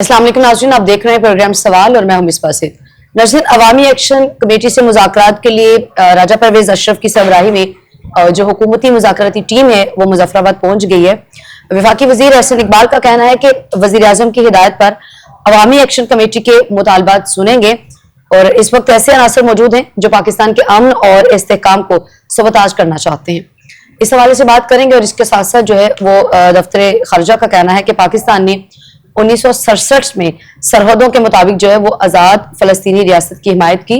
अस्सलाम वालेकुम नाज़रीन, आप देख रहे हैं प्रोग्राम सवाल और मैं हूं मिसबा से। नाज़रीन, अवामी एक्शन कमेटी से मुज़ाकरात के लिए राजा परवेज अशरफ की सरबराही में जो हुकूमती मुज़ाकराती टीम है वो मुजफ्फराबाद पहुंच गई है। वफाकी वज़ीर एहसन इकबाल का कहना है कि वज़ीर आज़म की हिदायत पर अवामी एक्शन कमेटी के मुतालबात सुनेंगे और इस वक्त ऐसे अनासर मौजूद हैं जो पाकिस्तान के अमन और इस्तेहकाम को सबताज करना चाहते हैं। इस हवाले से बात करेंगे और इसके साथ साथ जो है वो दफ्तर खारजा का कहना है कि पाकिस्तान ने 1967 में सरहदों के मुताबिक जो है वो आज़ाद फ़लस्तीनी रियासत की हिमायत की,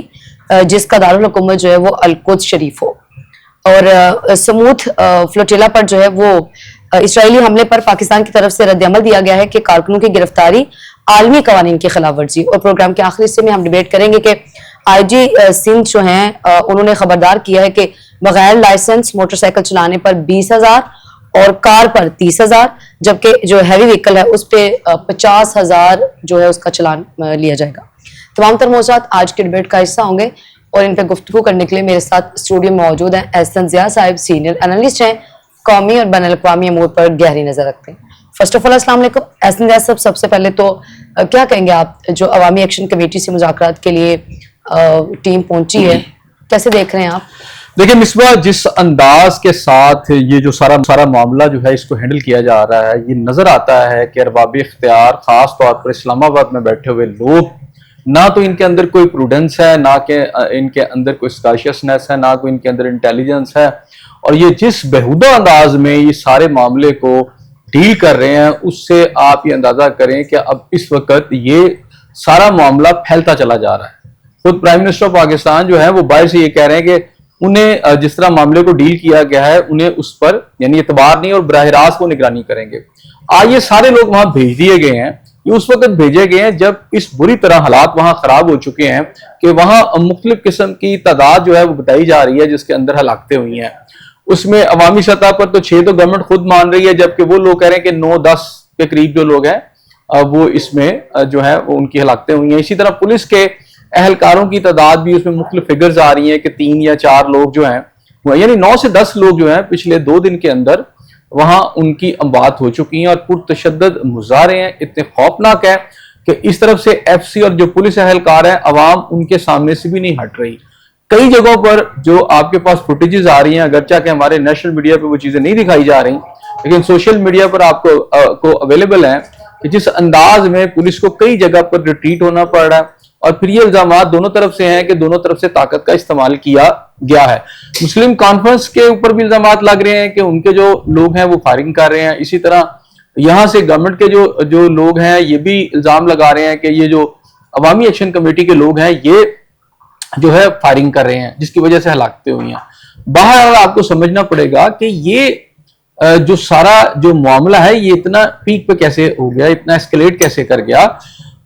जिसका दारुल हुकूमत जो है वो अल-कुद्स शरीफ हो। और समूथ फ्लोटिला पर जो है वो इसराइली हमले पर पाकिस्तान की तरफ से रद्द-ए-अमल दिया गया है कि कारकुनों की गिरफ्तारी आलमी कवानीन की खिलाफ वर्जी। और प्रोग्राम के आखिरी हिस्से में हम डिबेट करेंगे कि IG सिंध जो हैं उन्होंने खबरदार किया है कि बगैर लाइसेंस मोटरसाइकिल चलाने पर 20,000 और कार पर 30,000, जबकि जो हैवी व्हीकल है उस पर 50,000 जो है उसका चलान लिया जाएगा। तमाम तर मौज़ूआत आज के डिबेट का हिस्सा होंगे और इन पर गुफ्तगू करने के लिए मेरे साथ स्टूडियो में मौजूद हैं एहसन ज़िया साहिब, सीनियर एनालिस्ट हैं, कौमी और बैनुल-अक़वामी अमूर पर गहरी नज़र रखते हैं। फर्स्ट ऑफ ऑल अस्सलाम वालेकुम एहसन ज़िया साहब, सबसे पहले तो क्या कहेंगे आप जो अवामी एक्शन कमेटी से मुज़ाकरात के लिए टीम पहुंची है, कैसे देख रहे हैं आप? देखिए मिसबा, जिस अंदाज के साथ ये जो सारा मामला जो है इसको हैंडल किया जा रहा है, ये नजर आता है कि अरबाब इख्तियार खास तौर पर इस्लामाबाद में बैठे हुए लोग, ना तो इनके अंदर कोई प्रूडेंस है, ना कि इनके अंदर कोई स्कॉशियसनेस है, ना कोई इनके अंदर इंटेलिजेंस है। और ये जिस बेहुदा अंदाज में ये सारे मामले को डील कर रहे हैं, उससे आप ये अंदाजा करें कि अब इस वक्त ये सारा मामला फैलता चला जा रहा है। खुद प्राइम मिनिस्टर ऑफ पाकिस्तान जो है वो बाहर से ये कह रहे हैं कि उन्हें जिस तरह मामले को डील किया गया है उन्हें उस पर यानी एतबार नहीं और बराह रास्त वो निगरानी करेंगे। आज ये सारे लोग वहां भेज दिए गए हैं, ये उस वक्त भेजे गए हैं जब इस बुरी तरह हालात वहां खराब हो चुके हैं कि वहां मुख्तलिफ किस्म की तादाद जो है वो बताई जा रही है जिसके अंदर हलाकतें हुई हैं। उसमें अवामी सतह पर तो 6 तो गवर्नमेंट खुद मान रही है, जबकि वो लोग कह रहे हैं कि 9-10 के करीब जो लोग हैं वो इसमें जो है वो उनकी हलाकतें हुई हैं। इसी तरह पुलिस के अहलकारों की तादाद भी उसमें मुख्तलिफ फिगर्स आ रही हैं कि 3 या 4 लोग जो हैं यानी 9 से 10 लोग जो हैं पिछले 2 दिन के अंदर वहां उनकी अमवात हो चुकी हैं और पुरतशद्दद मुजाहरे हैं। इतने खौफनाक है कि इस तरफ से FC और जो पुलिस अहलकार हैं अवाम उनके सामने से भी नहीं हट रही। कई जगहों पर जो आपके पास फुटेजेस आ रही हैं, अगरचा कि हमारे नेशनल मीडिया पर वो चीजें नहीं दिखाई जा रही, लेकिन सोशल मीडिया पर आपको अवेलेबल है कि जिस अंदाज में पुलिस को कई जगह पर रिट्रीट होना पड़ रहा है। और फिर ये इल्जाम दोनों तरफ से हैं कि दोनों तरफ से ताकत का इस्तेमाल किया गया है। मुस्लिम कॉन्फ्रेंस के ऊपर भी इल्जाम लग रहे हैं कि उनके जो लोग हैं वो फायरिंग कर रहे हैं। इसी तरह यहां से गवर्नमेंट के जो लोग हैं ये भी इल्जाम लगा रहे हैं कि ये जो अवामी एक्शन कमेटी के लोग हैं ये जो है फायरिंग कर रहे हैं जिसकी वजह से हलाकतें हुई हैं। बाहर आपको समझना पड़ेगा कि ये जो सारा जो मामला है ये इतना पीक पे कैसे हो गया, इतना एस्केलेट कैसे कर गया।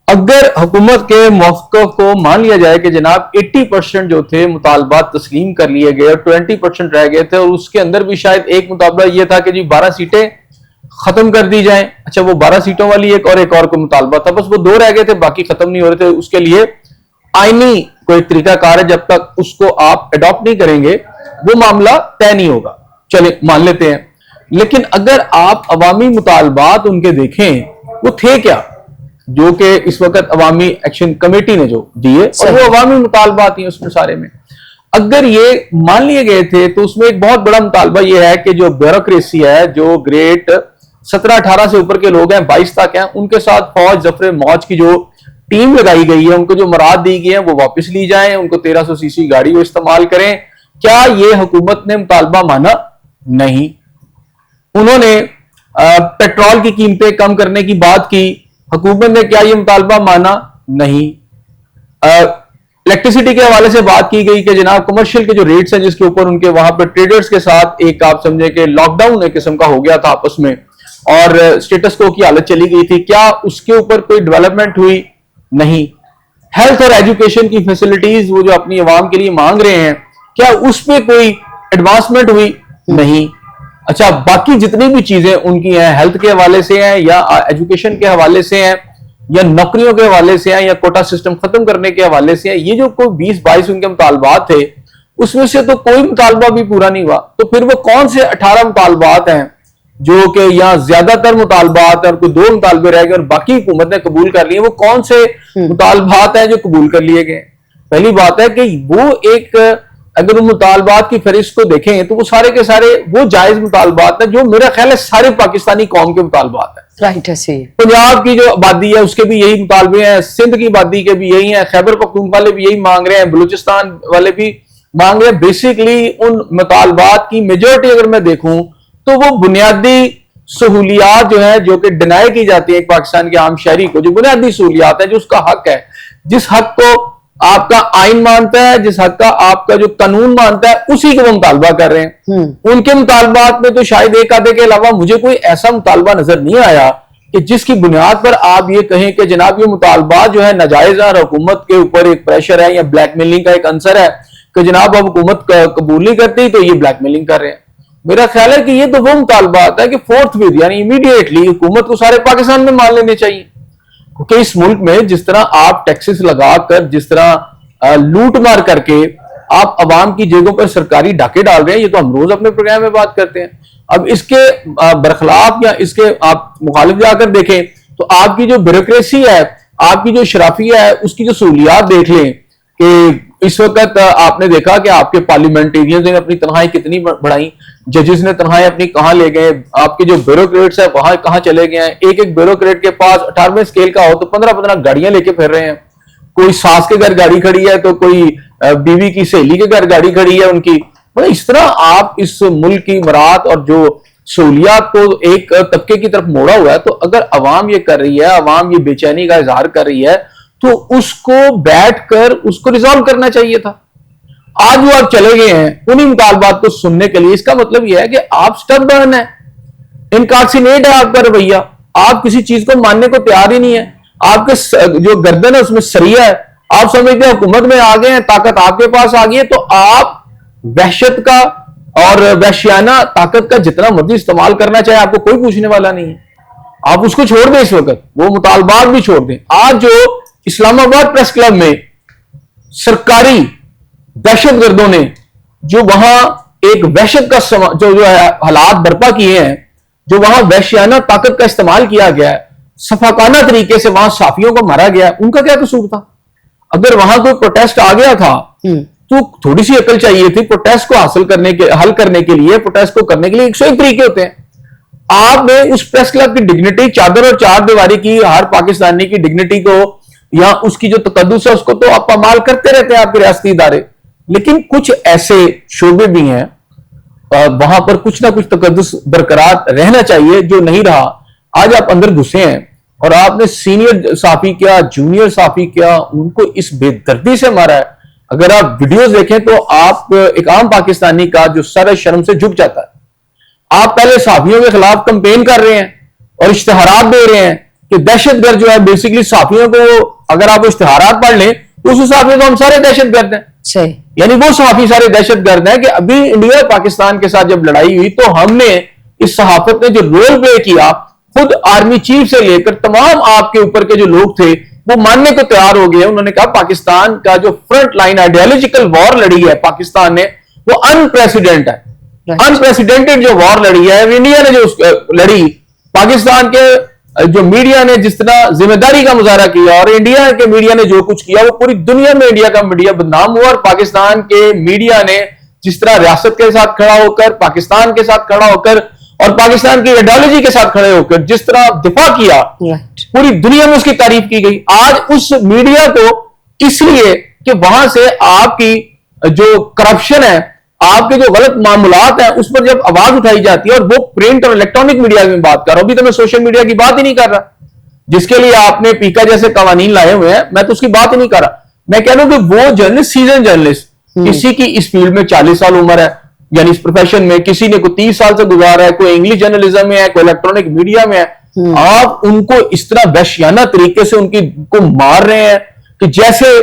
अगर हुकूमत के मौक़िफ़ को मान लिया जाए कि जनाब 80% जो थे मुतालबात तस्लीम कर लिए गए और 20% रह गए थे, और उसके अंदर भी शायद एक मुतालबा ये था कि जी 12 सीटें खत्म कर दी जाएं। अच्छा, वो 12 सीटों वाली एक और को मुतालबा था, बस वो 2 रह गए थे, बाकी खत्म नहीं हो रहे थे। उसके लिए आईनी कोई तरीकाकार है, जब तक उसको आप अडॉप्ट नहीं करेंगे वो मामला तय नहीं होगा। चले मान लेते हैं, लेकिन अगर आप अवामी मुतालबात उनके देखें वो थे क्या जो कि इस वक्त अवामी एक्शन कमेटी ने जो दिए, और वो अवामी मुतालबात ही उसमें सारे में अगर ये मान लिए गए थे तो उसमें एक बहुत बड़ा मुतालबा ये है कि जो ब्यूरोक्रेसी है, जो ग्रेड 17-18 से ऊपर के लोग हैं, 22 तक हैं, उनके साथ फौज जफर मौज की जो टीम लगाई गई है, उनको जो मुराद दी गई है वो वापस ली जाए, उनको 1300 सीसी गाड़ी को इस्तेमाल करें। क्या ये हुकूमत ने मुतालबा माना? नहीं। उन्होंने पेट्रोल की कीमतें कम करने की बात की, हुकूमत ने क्या ये मुतालबा माना? नहीं। इलेक्ट्रिसिटी के हवाले से बात की गई कि जनाब कमर्शियल के जो रेट्स हैं जिसके ऊपर उनके वहां पर ट्रेडर्स के साथ एक आप समझे कि लॉकडाउन एक किस्म का हो गया था आपस में और स्टेटस को की हालत चली गई थी, क्या उसके ऊपर कोई डेवलपमेंट हुई? नहीं। हेल्थ और एजुकेशन की फैसिलिटीज वो जो अपनी आवाम के लिए मांग रहे हैं, क्या उस पर कोई एडवांसमेंट हुई? नहीं। अच्छा, बाकी जितनी भी चीजें उनकी हैं, हेल्थ के हवाले से हैं या एजुकेशन के हवाले से हैं या नौकरियों के हवाले से हैं या कोटा सिस्टम खत्म करने के हवाले से हैं, ये जो कोई 20-22 उनके मुतालबात थे उसमें से तो कोई मुतालबा भी पूरा नहीं हुआ। तो फिर वो कौन से 18 मुतालबात हैं जो कि यहाँ ज्यादातर मुतालबात और कोई 2 मुतालबे रह गए और बाकी हुकूमत ने कबूल कर लिए, वो कौन से मुतालबात हैं जो कबूल कर लिए गए? पहली बात है कि वो एक, अगर उन मुतालबात की फहरिस्त को देखें तो वो सारे के सारे वो जायज मुतालबात है जो मेरा ख्याल है सारे पाकिस्तानी कौम के मुतालबात है। राइट है, सही। पंजाब की जो आबादी है उसके भी यही मुतालबे हैं, सिंध की आबादी के भी यही हैं, खैबर पख्तूनख्वा वाले भी यही मांग रहे हैं, बलूचिस्तान वाले भी मांग रहे हैं। बेसिकली उन मुतालबात की मेजोरिटी अगर मैं देखूं तो वो बुनियादी सहूलियात जो है, जो कि डिनाई की जाती है एक पाकिस्तान के आम शहरी को, जो बुनियादी सहूलियात है, जो उसका हक है, जिस हक को आपका आइन मानता है, जिस हक का आपका जो कानून मानता है, उसी को वो मुतालबा कर रहे हैं। उनके मुतालबात में तो शायद एक आधे के अलावा मुझे कोई ऐसा मुतालबा नजर नहीं आया कि जिसकी बुनियाद पर आप ये कहें कि जनाब ये मुतालबात जो है नाजायज है और हुकूमत के ऊपर एक प्रेशर है या ब्लैकमेलिंग का एक अंसर है कि जनाब अब हुकूमत कबूल नहीं करती तो ये ब्लैकमेलिंग कर रहे हैं। मेरा ख्याल है कि ये तो वो मुतालबात है कि फोर्थ विद, यानी इमीडिएटली हुकूमत को सारे पाकिस्तान में मान लेने चाहिए। क्योंकि इस मुल्क में जिस तरह आप टैक्सेस लगाकर, जिस तरह लूट मार करके आप अवाम की जेबों पर सरकारी डाके डाल रहे हैं, ये तो हम रोज अपने प्रोग्राम में बात करते हैं। अब इसके बरखिलाफ या इसके आप मुखालिफ जाकर देखें तो आपकी जो ब्यूरोक्रेसी है, आपकी जो शराफिया है, उसकी जो सहूलियात देख लें कि इस वक्त आपने देखा कि आपके पार्लियामेंटेरियंस ने अपनी तनख्वाहें कितनी बढ़ाई, जजेस ने तनख्वाहें अपनी कहां ले गए, आपके जो ब्यूरोक्रेट्स है वहां कहां चले गए हैं। एक एक ब्यूरोक्रेट के पास 18वें स्केल का हो तो 15-15 गाड़ियां लेके फिर रहे हैं। कोई सास के घर गाड़ी खड़ी है तो कोई बीवी की सहेली के घर गाड़ी खड़ी है उनकी। मतलब इस तरह आप इस मुल्क की मरात और जो सहूलियात को एक तबके की तरफ मोड़ा हुआ है। तो अगर अवाम ये कर रही है, अवाम ये बेचैनी का इजहार कर रही है, तो उसको बैठकर उसको रिजॉल्व करना चाहिए था। आज वो आप चले गए हैं उन्हीं मुतालबात को सुनने के लिए। इसका मतलब यह है कि आप स्टबर्न है, इनकार्सिनेट है आपका रवैया, आप किसी चीज को मानने को तैयार ही नहीं है। आपके जो गर्दन है उसमें सरिया है, आप समझते हैं हुकूमत में आ गए हैं, ताकत आपके पास आ गई है, तो आप वहशत का और वहशियाना ताकत का जितना मर्जी इस्तेमाल करना चाहे, आपको कोई पूछने वाला नहीं है। आप उसको छोड़ दें, इस वक्त वो मुतालबात भी छोड़ दें। आज जो इस्लामाबाद प्रेस क्लब में सरकारी दहशतगर्दों ने जो वहां एक वहशत का जो है हालात बर्पा किए हैं, जो वहां वहशियाना ताकत का इस्तेमाल किया गया है, सफाकाना तरीके से वहां साफियों को मारा गया, उनका क्या कसूर था? अगर वहां कोई प्रोटेस्ट आ गया था तो थोड़ी सी अकल चाहिए थी। प्रोटेस्ट को हासिल करने के, हल करने के लिए, प्रोटेस्ट को करने के लिए 101 तरीके होते हैं। आपने उस प्रेस क्लब की डिग्निटी, चादर और चार दीवारी की, हर पाकिस्तानी की डिग्निटी को या उसकी जो तकद्दुस है उसको तो आप पामाल करते रहते हैं आपके रियासती इदारे। लेकिन कुछ ऐसे शोबे भी हैं वहां पर कुछ ना कुछ तकद्दुस बरकरार रहना चाहिए, जो नहीं रहा। आज आप अंदर घुसे हैं और आपने सीनियर साफी क्या, जूनियर साफी क्या, उनको इस बेदर्दी से मारा है। अगर आप वीडियोस देखें तो आप एक आम पाकिस्तानी का जो सर शर्म से झुक जाता है। आप पहले साफियों के खिलाफ कंपेन कर रहे हैं और इश्तिहारात दे रहे हैं कि दहशतगर्द जो है, बेसिकली साफियों को अगर आप इश्तिहारात पढ़ लें तो उस हिसाब से तो हम सारे दहशतगर्द हैं। सही, यानी वो साफी सारे दहशतगर्द हैं कि अभी इंडिया और पाकिस्तान के साथ जब लड़ाई हुई तो हमने इस सहाफत ने जो रोल प्ले किया, खुद आर्मी चीफ से लेकर तमाम आपके ऊपर के जो लोग थे वो मानने को तैयार हो गए। उन्होंने कहा पाकिस्तान का जो फ्रंट लाइन आइडियोलॉजिकल वॉर लड़ी है पाकिस्तान ने, वो अनप्रेसिडेंट है। अनप्रेसिडेंटेड जो वॉर लड़ी है इंडिया ने, जो लड़ी, पाकिस्तान के जो मीडिया ने जिस तरह जिम्मेदारी का मुजाहरा किया और इंडिया के मीडिया ने जो कुछ किया, वो पूरी दुनिया में इंडिया का मीडिया बदनाम हुआ। और पाकिस्तान के मीडिया ने जिस तरह रियासत के साथ खड़ा होकर, पाकिस्तान के साथ खड़ा होकर और पाकिस्तान की आइडियोलॉजी के साथ खड़े होकर जिस तरह दिफा किया, पूरी दुनिया में उसकी तारीफ की गई। आज उस मीडिया को इसलिए कि वहां से आपकी जो करप्शन है, आपके जो गलत मामूलात हैं, उस पर जब आवाज उठाई जाती है, और वो प्रिंट और इलेक्ट्रॉनिक मीडिया में बात कर रहा हूं, अभी तो मैं सोशल मीडिया की बात ही नहीं कर रहा, जिसके लिए आपने पीका जैसे कवानीन लाए हुए हैं, मैं तो उसकी बात ही नहीं कर रहा। मैं कह रहा हूं कि वो जर्नलिस्ट, सीजन जर्नलिस्ट, किसी की इस फील्ड में 40 साल उम्र है, यानी इस प्रोफेशन में किसी ने कोई 30 साल से गुजारा है, कोई इंग्लिश जर्नलिज्म में है, कोई इलेक्ट्रॉनिक मीडिया में है, आप उनको इस तरह वहशियाना तरीके से उनकी को मार रहे हैं कि जैसे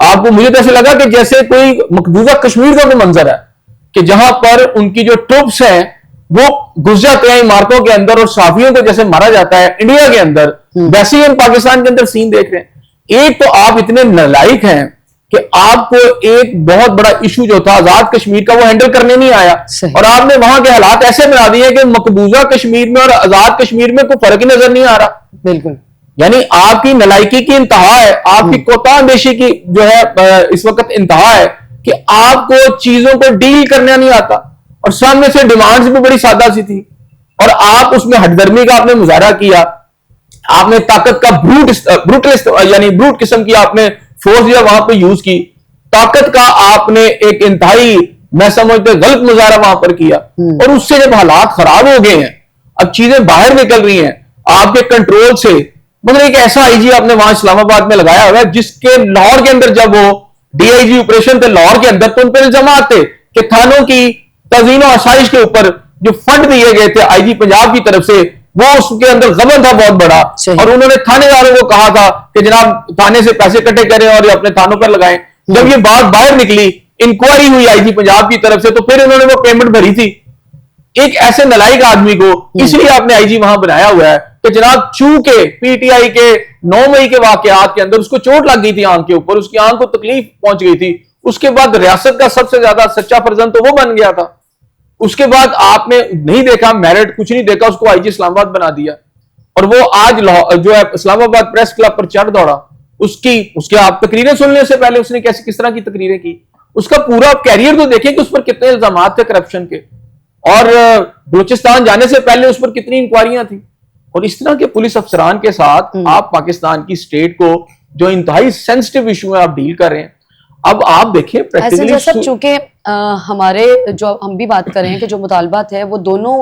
आपको, मुझे तो ऐसे लगा कि जैसे कोई मकबूजा कश्मीर का कोई मंजर है कि जहां पर उनकी जो ट्रुप्स हैं वो घुस जाते हैं इमारतों के अंदर और साफियों को जैसे मारा जाता है इंडिया के अंदर, वैसे ही हम पाकिस्तान के अंदर सीन देख रहे हैं। एक तो आप इतने नालायक हैं कि आपको एक बहुत बड़ा इशू जो था आजाद कश्मीर का वो हैंडल करने नहीं आया, और आपने वहां के हालात ऐसे बना दिए कि मकबूजा कश्मीर में और आजाद कश्मीर में कोई फर्क ही नजर नहीं आ रहा। बिल्कुल। यानी आपकी नलायकी की इंतहा है, आपकी कोता अंदेशी की जो है इस वक्त इंतहा है कि आपको चीजों को डील करना नहीं आता, और सामने से डिमांड्स भी बड़ी सादा सी थी, और आप उसमें हटदर्मी का आपने मुजाहरा किया, आपने ताकत का ब्रूट किस्म की आपने फोर्स या वहां पे यूज की, ताकत का आपने एक इंतहाई मैं समझते गलत मुजाहरा वहां पर किया, और उससे जब हालात खराब हो गए हैं, अब चीजें बाहर निकल रही हैं आपके कंट्रोल से, मतलब एक ऐसा आईजी आपने वहां इस्लामाबाद में लगाया हुआ है जिसके लाहौर के अंदर जब वो डीआईजी ऑपरेशन थे लाहौर के अंदर, तो उन पर इल्जाम थे कि थानों की तज़ीन और आसाइश के ऊपर जो फंड दिए गए थे आईजी पंजाब की तरफ से, वो उसके अंदर गबन था बहुत बड़ा, और उन्होंने थानेदारों को कहा था कि जनाब थाने से पैसे इकट्ठे करें और ये अपने थानों पर लगाएं। जब ये बात बाहर निकली, इंक्वायरी हुई आईजी पंजाब की तरफ से, तो फिर उन्होंने वो पेमेंट भरी थी। एक ऐसे नलायक आदमी को इसलिए आपने आईजी वहां बनाया हुआ है कि जनाब चूंकि पीटीआई के 9 मई के वाकयात के अंदर उसको चोट लग गई थी आंख के ऊपर, उसकी आंख को तकलीफ पहुंच गई थी, उसके बाद रियासत का सबसे ज्यादा सच्चा फर्जंद तो वो बन गया था। उसके बाद आपने नहीं देखा मेरिट, कुछ नहीं देखा, उसको आईजी इस्लामाबाद बना दिया, और वो आज जो है इस्लामाबाद प्रेस क्लब पर चढ़ दौड़ा। उसके आप तकरीरें सुनने से पहले उसने कैसे किस तरह की तकरीरें की, उसका पूरा कैरियर तो देखें कि उस पर कितने इल्जाम थे करप्शन के, और बलूचिस्तान जाने से पहले उस पर कितनी इंक्वायरियां थी। और इस तरह के पुलिस अफसरान के साथ आप पाकिस्तान की स्टेट को जो इंतहाई सेंसिटिव इशू है आप डील कर रहे हैं। अब आप देखें प्रैक्टिकली चूंकि हमारे जो हम भी बात कर रहे हैं कि जो मुतालबात है वो दोनों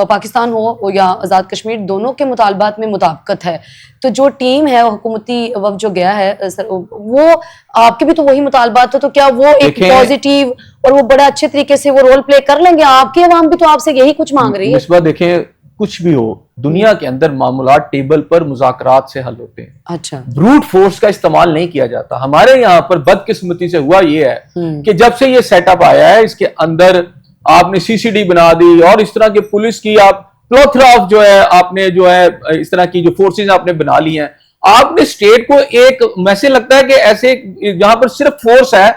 पाकिस्तान हो या आज़ाद कश्मीर, दोनों के मुतालबात में मुताबिकत है, तो जो टीम है हुकूमती वक्त जो गया है सर, वो आपके भी तो वही मुतालबात हो, तो क्या वो एक पॉजिटिव और वो बड़ा अच्छे तरीके से वो रोल प्ले कर लेंगे? आपकी अवाम भी तो आपसे यही कुछ मांग रही है। इस बार देखें, कुछ भी हो दुनिया के अंदर मामूलात टेबल पर मुज़ाकरात से हल होते हैं। अच्छा, ब्रूट फोर्स का इस्तेमाल नहीं किया जाता। हमारे यहाँ पर बदकिस्मती से हुआ ये है कि जब से ये सेटअप आया है, इसके अंदर आपने सीसीडी बना दी, और इस तरह के पुलिस की आप प्लोथरा ऑफ जो है आपने जो है इस तरह की जो फोर्सेज आपने बना ली हैं। आपने स्टेट को एक मैसेज लगता है कि ऐसे जहां पर सिर्फ फोर्स है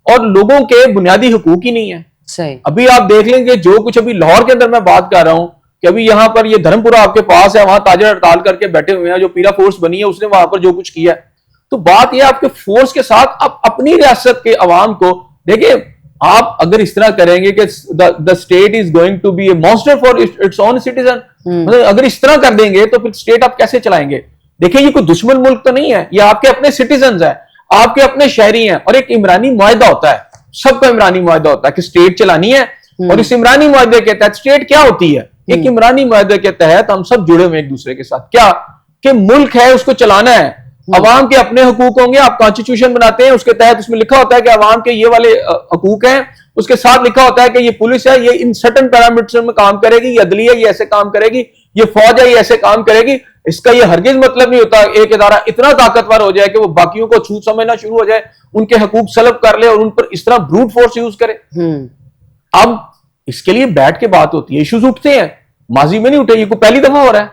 और लोगों के बुनियादी हुकूक ही नहीं है। सही। अभी आप देख लेंगे जो कुछ अभी लाहौर के अंदर मैं बात कर रहा हूं कि अभी यहाँ पर ये धर्मपुरा आपके पास है, वहां ताजर हड़ताल करके बैठे हुए हैं, जो पीरा फोर्स बनी है उसने वहां पर जो कुछ किया है। तो बात यह आपके फोर्स के साथ आप अपनी रियासत के अवाम को देखिए, आप अगर इस तरह करेंगे कि the state is going to be a monster for its own citizen, मतलब अगर इस तरह कर देंगे तो फिर स्टेट आप कैसे चलाएंगे? देखिए, ये कोई दुश्मन मुल्क तो नहीं है, ये आपके अपने सिटीजन है, आपके अपने शहरी हैं, और एक इमरानी मुआहदा होता है, सबका इमरानी मुआहदा होता है कि स्टेट चलानी है, और इस इमरानी मुआहदे के तहत स्टेट क्या होती है? एक इमरानी मुआहदे के तहत हम सब जुड़े हुए एक दूसरे के साथ, क्या कि मुल्क है उसको चलाना है, अवाम के अपने हकूक होंगे, आप कॉन्स्टिट्यूशन बनाते हैं उसके तहत उसमें लिखा होता है कि अवाम के ये वाले हकूक हैं, उसके साथ लिखा होता है कि ये पुलिस है, ये इन सर्टन पैरामीटर्स में काम करेगी, ये अदलिया ये ऐसे काम करेगी, ये फौज है ये ऐसे काम करेगी। इसका ये हरगिज मतलब नहीं होता एक इदारा इतना ताकतवर हो जाए कि वो बाकियों को छूट समझना शुरू हो जाए, उनके हकूक सलब कर ले और उन पर इस तरह ब्रूट फोर्स यूज करे। अब इसके लिए बैठ के बात होती है, इश्यूज उठते हैं, माजी में नहीं उठे, ये को पहली दफा हो रहा है।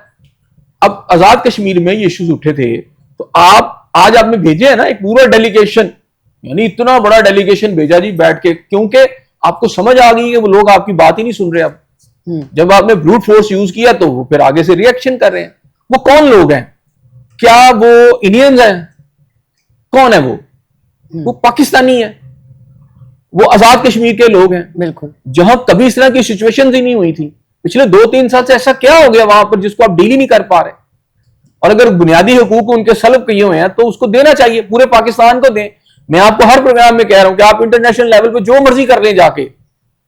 अब आजाद कश्मीर में ये इश्यूज उठे थे, तो आप आज आपने भेजे है ना एक पूरा डेलीगेशन, यानी इतना बड़ा डेलीगेशन भेजा जी बैठ के, क्योंकि आपको समझ आ गई कि वो लोग आपकी बात ही नहीं सुन रहे। अब जब आपने ब्रूट फोर्स यूज किया तो वो फिर आगे से रिएक्शन कर रहे हैं। वो कौन लोग हैं? क्या वो इंडियंस हैं? कौन है वो पाकिस्तानी है, वो आजाद कश्मीर के लोग हैं। बिल्कुल, जहां कभी इस तरह की सिचुएशन ही नहीं हुई थी पिछले 2-3 साल से, ऐसा क्या हो गया वहां पर जिसको आप डील ही नहीं कर पा रहे? और अगर बुनियादी हुकूक उनके सलब किए हुए हैं तो उसको देना चाहिए, पूरे पाकिस्तान को दें। मैं आपको हर प्रोग्राम में कह रहा हूं कि आप इंटरनेशनल लेवल पे जो मर्जी कर लें जाके,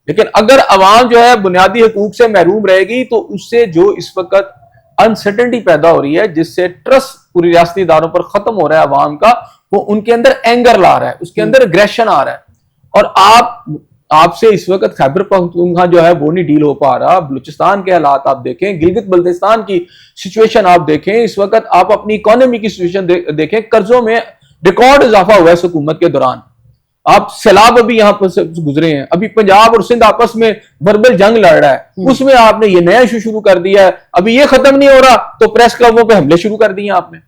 लेकिन अगर अवाम जो है बुनियादी हुकूक से महरूम रहेगी तो उससे जो इस वक्त अनसर्टेनिटी पैदा हो रही है, जिससे ट्रस्ट पूरी रियासती इदारों पर खत्म हो रहा है अवाम का, वो उनके अंदर एंगर ला रहा है, उसके अंदर एग्रेशन आ रहा है। और आपसे इस वक्त खैबर पख्तूनख्वा जो है वो नहीं डील हो पा रहा। बलूचिस्तान के हालात आप देखें, गिलगित बल्तिस्तान की सिचुएशन आप देखें, इस वक्त आप अपनी इकोनॉमी की सिचुएशन देखें, कर्जों में रिकॉर्ड इजाफा हुआ है इस हुकूमत के दौरान। आप सैलाब अभी यहाँ पर से गुजरे हैं, अभी पंजाब और सिंध आपस में वर्बल जंग लड़ रहा है, उसमें आपने ये नया इशू शुरू कर दिया है, अभी ये खत्म नहीं हो रहा तो प्रेस क्लबों पे हमले शुरू कर दिए आपने।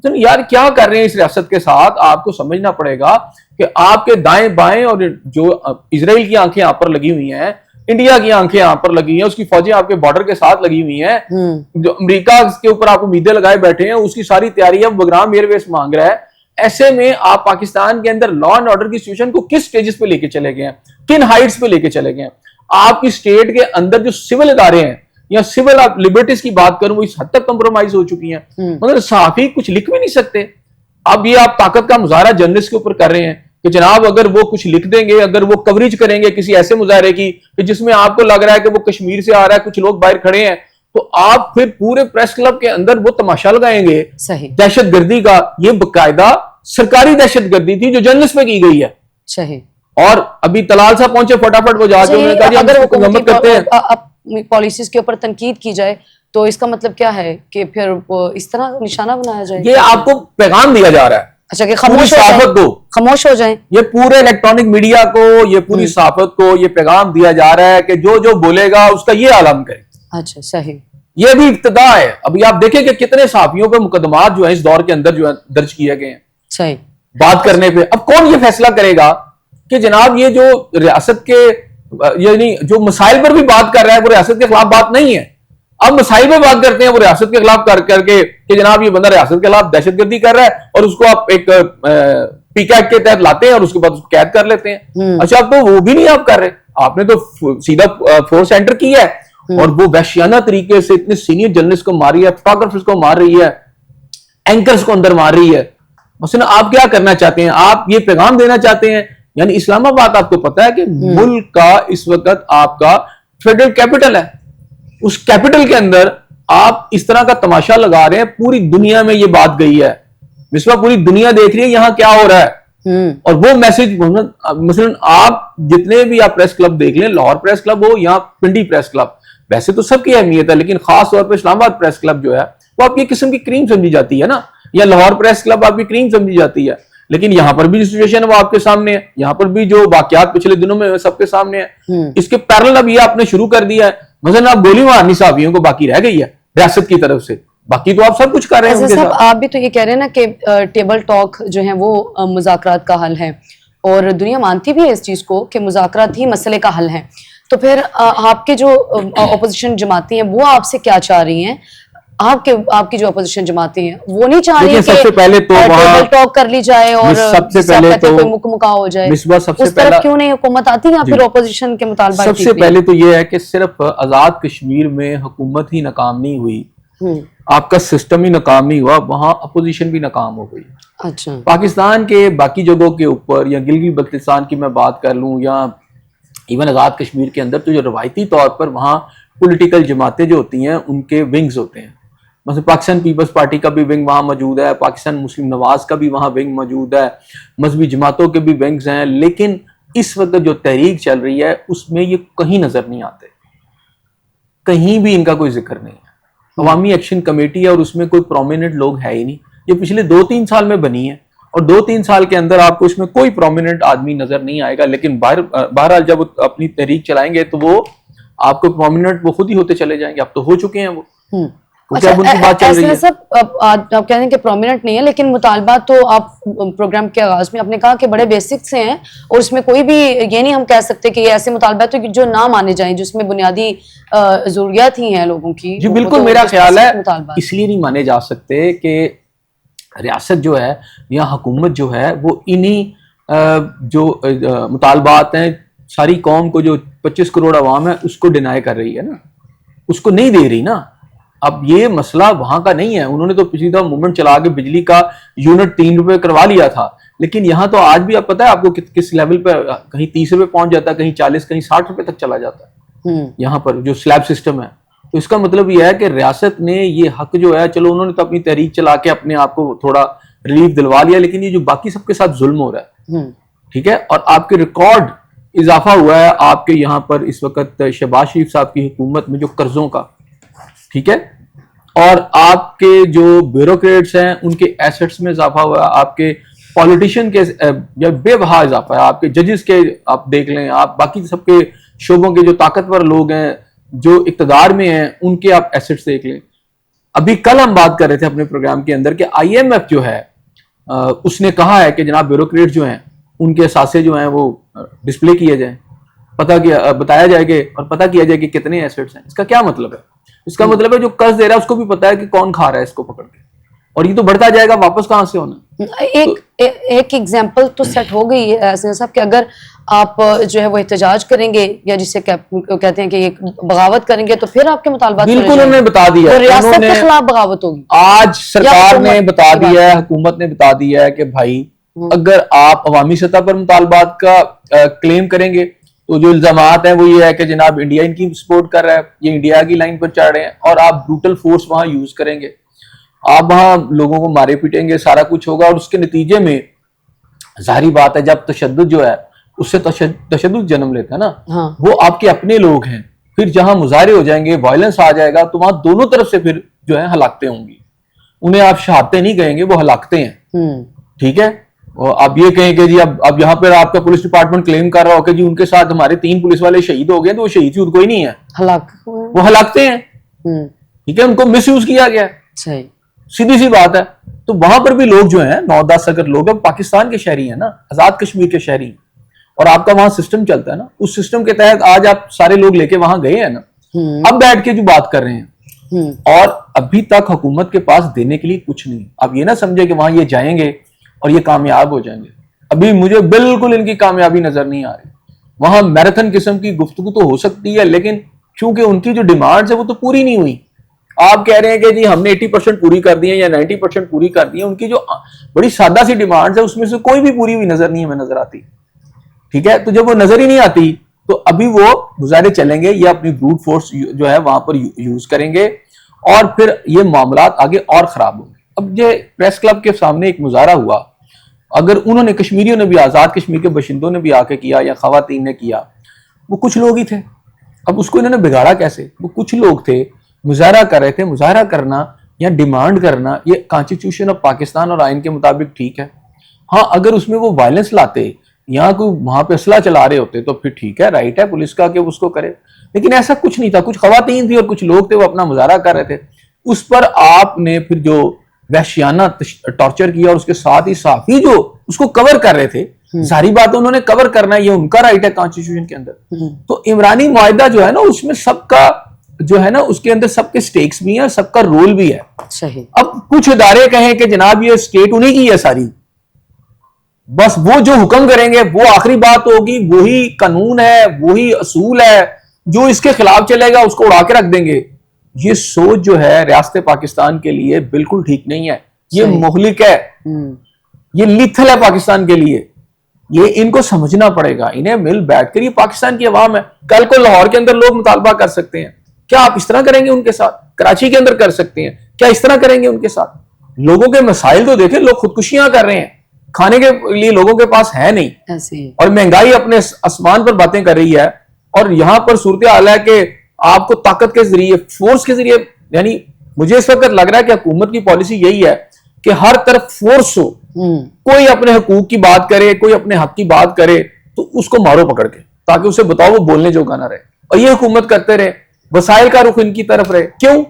तो यार क्या कर रहे हैं इस रियासत के साथ, आपको समझना पड़ेगा कि आपके दाएं बाएं और जो इजराइल की आंखें यहाँ पर लगी हुई हैं, इंडिया की आंखें यहाँ पर लगी हैं, उसकी फौजें आपके बॉर्डर के साथ लगी हुई हैं, जो अमेरिका के ऊपर आप उम्मीदें लगाए बैठे हैं, उसकी सारी तैयारी अब बगराम एयरवेस मांग रहा है। ऐसे में आप पाकिस्तान के अंदर लॉ एंड ऑर्डर की सिचुएशन को किस स्टेजेस पे लेके चले गए हैं, किन हाइट्स पे लेके चले गए हैं। आपकी स्टेट के अंदर जो सिविल इदारे हैं या सिविल आप लिबर्टीज की बात करूं, वो इस हद तक कंप्रोमाइज हो चुकी हैं, मतलब सहाफी कुछ लिख भी नहीं सकते। अब ये आप ताकत का मुजाहरा जर्नलिस्ट के ऊपर कर रहे हैं कि जनाब अगर वो कुछ लिख देंगे, अगर वो कवरेज करेंगे किसी ऐसे मुजाहरे की कि जिसमें आपको लग रहा है कि वो कश्मीर से आ रहा है, कुछ लोग बाहर खड़े हैं, तो आप फिर पूरे प्रेस क्लब के अंदर वो तमाशा लगाएंगे दहशतगर्दी का। ये बकायदा सरकारी दहशतगर्दी थी जो जर्नलिस्ट पे की गई है। सही। और अभी तलाल साहब पहुंचे, फटाफट वो जाके उन्होंने कहा अगर हुकूमत करते हैं पॉलिसीज के ऊपर तनकीद की जाए तो इसका मतलब क्या है कि फिर वो इस तरह निशाना बनाया जाए। ये आपको पैगाम दिया जा रहा है, अच्छा, कि खामोश हो जाए। ये पूरे इलेक्ट्रॉनिक मीडिया को, ये पूरी सहाफत को ये पैगाम दिया जा रहा है कि जो जो बोलेगा उसका ये आलम करे। अच्छा, सही। ये भी इब्तिदा है। अभी आप देखें कि कितने सहाफियों पे मुकदमात जो है इस दौर के अंदर जो है दर्ज किए गए हैं सही बात करने पे। अब कौन ये फैसला करेगा कि जनाब ये जो रियासत के यानी जो मसाइल पर भी बात कर रहा है वो रियासत के खिलाफ बात नहीं है। अब मसाइल पर बात करते हैं वो रियासत के खिलाफ करके कि जनाब ये बंदा रियासत के खिलाफ दहशतगर्दी कर रहा है और उसको आप एक पीका के तहत लाते हैं और उसके बाद उसको कैद कर लेते हैं। अच्छा, अब तो वो भी नहीं आप कर रहे, आपने तो सीधा फोर्स एंटर किया है और वो वहशियाना तरीके से इतने सीनियर जर्नलिस्ट को मार रही है, फोटोग्राफर्स को मार रही है, एंकर्स को अंदर मार रही है। मसलन आप क्या करना चाहते हैं, आप ये पैगाम देना चाहते हैं, यानी इस्लामाबाद आपको पता है कि मुल्क का इस वक्त आपका फेडरल कैपिटल है, उस कैपिटल के अंदर आप इस तरह का तमाशा लगा रहे हैं। पूरी दुनिया में ये बात गई है, मिसबा पूरी दुनिया देख रही है यहां क्या हो रहा है। और वो मैसेज मसलन आप जितने भी आप प्रेस क्लब देख लें, लाहौर प्रेस क्लब हो या पिंडी प्रेस क्लब, वैसे तो सबकी अहमियत है, लेकिन खास तौर पर इस्लामाबाद प्रेस क्लब जो है वो आपकी किस्म की क्रीम समझी जाती है ना, या लाहौर प्रेस क्लब आपकी क्रीम समझी जाती है। लेकिन यहां पर भी जो सिचुएशन है वो आपके सामने है, यहां पर भी जो वाकयात पिछले दिनों में सबके सामने है। इसके पैरेलल अब ये आपने शुरू कर दिया है, मसलन आप गोली मारनी सहाफियों को बाकी रह गई है रियासत की तरफ से, बाकी तो आप सब कुछ कर रहे हैं उनके साथ। आप भी तो ये कह रहे हैं ना कि टेबल टॉक जो है वो मुज़ाकरात का हल है, और दुनिया मानती भी है इस चीज को कि मुज़ाकरात ही मसले का हल है। तो फिर आपके जो अपोजिशन जमातें हैं वो आपसे क्या चाह रही हैं? आपकी जो अपोजिशन जमातें हैं वो नहीं चाह रही कि सबसे पहले तो टेबल टॉक कर ली जाए और सबसे पहले तो कोई मुकमुका हो जाए, उस तरफ क्यों नहीं हुकूमत आती या फिर अपोजिशन के मुतालबा? सबसे पहले तो ये है कि सिर्फ आजाद कश्मीर में हुकूमत ही नाकाम नहीं हुई, आपका सिस्टम ही नाकाम नहीं हुआ, वहां अपोजिशन भी नाकाम हो गई। अच्छा, पाकिस्तान के बाकी जगहों के ऊपर या गिलगित बल्तिस्तान की मैं बात कर लूं या इवन आजाद कश्मीर के अंदर, तो जो रवायती तौर पर वहां पॉलिटिकल जमातें जो होती हैं उनके विंग्स होते हैं। मतलब पाकिस्तान पीपल्स पार्टी का भी विंग वहां मौजूद है, पाकिस्तान मुस्लिम नवाज का भी वहां विंग मौजूद है, मजहबी जमातों के भी विंग्स हैं। लेकिन इस वक्त जो तहरीक चल रही है उसमें ये कहीं नजर नहीं आते, कहीं भी इनका कोई जिक्र नहीं है। अवामी एक्शन कमेटी है और उसमें कोई प्रोमिनेंट लोग है ही नहीं। ये पिछले 2-3 साल में बनी है और 2-3 साल के अंदर आपको इसमें कोई प्रोमिनेंट आदमी नजर नहीं आएगा। लेकिन बहरहाल जब वो अपनी तहरीक चलाएंगे तो वो आपको प्रोमिनेंट वो खुद ही होते चले जाएंगे। अब तो हो चुके हैं वो। अच्छा, उनकी बात चल रही है। सब आप कह रहे हैं कि प्रोमिनेंट नहीं है, लेकिन मुतालबा तो आप प्रोग्राम के आगाज में आपने कहा कि बड़े बेसिक से हैं और उसमें कोई भी ये नहीं हम कह सकते कि ये ऐसे मुतालबा तो जो ना माने जाएं, जिसमें बुनियादी जरूरियात ही हैं लोगों की। जी बिल्कुल, मेरा ख्याल है इसलिए नहीं माने जा सकते कि रियासत जो है या हुकूमत जो है वो इन्हीं जो मुतालबात हैं, सारी कौम को जो 25 करोड़ आवाम है उसको डिनाई कर रही है ना, उसको नहीं दे रही ना। अब ये मसला वहां का नहीं है, उन्होंने तो पिछली दफा मूवमेंट चला के बिजली का यूनिट 3 रुपए करवा लिया था, लेकिन यहाँ तो आज भी आप पता है आपको किस लेवल पे, कहीं 30 रुपए पहुंच जाता है, कहीं 40, कहीं 60 रुपए तक चला जाता है यहाँ पर जो स्लैब सिस्टम है। तो इसका मतलब यह है कि रियासत ने ये हक जो है, चलो उन्होंने तो अपनी तहरीक चला के अपने आप को थोड़ा रिलीफ दिलवा लिया, लेकिन ये जो बाकी सबके साथ जुल्म हो रहा है, ठीक है, और आपके रिकॉर्ड इजाफा हुआ है आपके यहाँ पर इस वक्त शहबाज शरीफ साहब की हुकूमत में जो कर्जों का, ठीक है, और आपके जो ब्यूरोक्रेट्स हैं उनके एसेट्स में इजाफा हुआ है, आपके पॉलिटिशियन के या बेबहा इजाफा है। आपके जजेस के आप देख लें, आप बाकी सबके शोबों के जो ताकतवर लोग हैं जो इक्तदार में हैं उनके आप एसेट्स देख लें। अभी कल हम बात कर रहे थे अपने प्रोग्राम के अंदर कि IMF जो है उसने कहा है कि जनाब ब्यूरोक्रेट जो हैं उनके असासे जो हैं वो डिस्प्ले किए जाएं, बताया जाए और पता किया जाए कि कितने एसेट्स हैं। इसका क्या मतलब है? इसका मतलब है जो कर्ज दे रहा है उसको भी पता है कि कौन खा रहा है इसको पकड़ के, और ये तो बढ़ता जाएगा, वापस कहां से होना। एक एग्जाम्पल तो सेट हो गई है हसन साहब कि अगर आप जो है वो एहतजाज करेंगे या जिसे कहते हैं कि एक बगावत करेंगे तो फिर आपके मुतालबात बिल्कुल उन्होंने बता दिया, तो रियासत के खिलाफ बगावत होगी। आज सरकार ने बता दिया है, हुकूमत ने बता दिया है कि भाई अगर आप अवामी सतह पर मुतालबात का क्लेम करेंगे तो जो इल्जामात हैं वो ये है कि जनाब इंडिया इनकी सपोर्ट कर रहा है, ये इंडिया की लाइन पर चढ़ रहे हैं और आप ब्रूटल फोर्स वहां यूज करेंगे, आप वहां लोगों को मारे पीटेंगे, सारा कुछ होगा और उसके नतीजे में जाहिर बात है जब तशद्दुद जो है उससे तशद्दुद जन्म लेता है ना, हाँ। वो आपके अपने लोग हैं, फिर जहां मुजाहरे हो जाएंगे, वायलेंस आ जाएगा तो वहां दोनों तरफ से फिर जो है हलाकतें होंगी। उन्हें आप शहादतें नहीं कहेंगे, वो हलाकतें हैं। ठीक है, और आप ये कहें कि जी अब यहाँ पर आपका पुलिस डिपार्टमेंट क्लेम कर रहा हो कि जी उनके साथ हमारे 3 पुलिस वाले शहीद हो गए, तो वो शहीद शूद कोई नहीं है, वो हलाकतें हैं। ठीक है, उनको मिस यूज किया गया, सही सीधी सी बात है। तो वहां पर भी लोग जो हैं 9-10 अगर लोग हैं पाकिस्तान के शहरी हैं ना, आजाद कश्मीर के शहरी, और आपका वहां सिस्टम चलता है ना, उस सिस्टम के तहत आज आप सारे लोग लेके वहां गए हैं ना, अब बैठ के जो बात कर रहे हैं, और अभी तक हुकूमत के पास देने के लिए कुछ नहीं। अब ये ना समझे कि वहां ये जाएंगे और ये कामयाब हो जाएंगे, अभी मुझे बिल्कुल इनकी कामयाबी नजर नहीं आ रही। वहां मैराथन किस्म की गुफ्तगू तो हो सकती है, लेकिन चूंकि उनकी जो डिमांड्स है वो तो पूरी नहीं हुई। आप कह रहे हैं कि जी हमने 80% पूरी कर दी है या 90% पूरी कर दी है, उनकी जो बड़ी सादा सी डिमांड्स है उसमें से कोई भी पूरी हुई नजर नहीं हमें नजर आती। ठीक है, तो जब वो नजर ही नहीं आती तो अभी वो मुजाहरे चलेंगे या अपनी ब्रूट फोर्स जो है वहां पर यूज करेंगे और फिर ये मामला आगे और खराब होंगे। अब ये प्रेस क्लब के सामने एक मुजाहरा हुआ, अगर उन्होंने कश्मीरियों ने भी, आजाद कश्मीर के बाशिंदों ने भी आके किया या खवातीन ने किया, वो कुछ लोग ही थे। अब उसको इन्होंने बिगाड़ा कैसे? वो कुछ लोग थे, मुजाहरा कर रहे थे। मुजाहरा करना या डिमांड करना ये कॉन्स्टिट्यूशन ऑफ पाकिस्तान और आइन के मुताबिक ठीक है। हाँ, अगर उसमें वो वायलेंस लाते या कोई वहां पे असला चला रहे होते तो फिर ठीक है, राइट है पुलिस का कि उसको करे, लेकिन ऐसा कुछ नहीं था। कुछ खवातीन थी और कुछ लोग थे वो अपना मुजाहरा कर रहे थे, उस पर आपने फिर जो वहशियाना टॉर्चर किया और उसके साथ ही साफी जो उसको कवर कर रहे थे, सारी बात उन्होंने कवर करना है, ये उनका राइट है कॉन्स्टिट्यूशन के अंदर। तो इमरानी मुआहिदा जो है ना उसमें सबका जो है ना उसके अंदर सबके स्टेक्स भी हैं, सबका रोल भी है। सही। अब कुछ इदारे कहें कि जनाब ये स्टेट उन्हीं की है सारी, बस वो जो हुक्म करेंगे वो आखिरी बात होगी, वही कानून है, वही असूल है, जो इसके खिलाफ चलेगा उसको उड़ा के रख देंगे। ये सोच जो है रियासत पाकिस्तान के लिए बिल्कुल ठीक नहीं है, ये मुहलिक है, ये लिथल है पाकिस्तान के लिए। ये इनको समझना पड़ेगा, इन्हें मिल बैठकर, ये पाकिस्तान की अवाम है। कल को लाहौर के अंदर लोग मुतालबा कर सकते हैं, क्या आप इस तरह करेंगे उनके साथ? कराची के अंदर कर सकते हैं, क्या इस तरह करेंगे उनके साथ? लोगों के मसाइल तो देखें, लोग खुदकुशियां कर रहे हैं, खाने के लिए लोगों के पास है नहीं, और महंगाई अपने आसमान पर बातें कर रही है। और यहां पर सूरत हाल है कि आपको ताकत के जरिए, फोर्स के जरिए, यानी मुझे इस वक्त लग रहा है कि हुकूमत की पॉलिसी यही है कि हर तरफ फोर्स हो, कोई अपने हकूक की बात करे, कोई अपने हक की बात करे तो उसको मारो पकड़ के, ताकि उसे बताओ वो बोलने जोगा ना रहे। और ये हुकूमत करते रहे, वसाइल का रुख इनकी तरफ रहे, क्यों?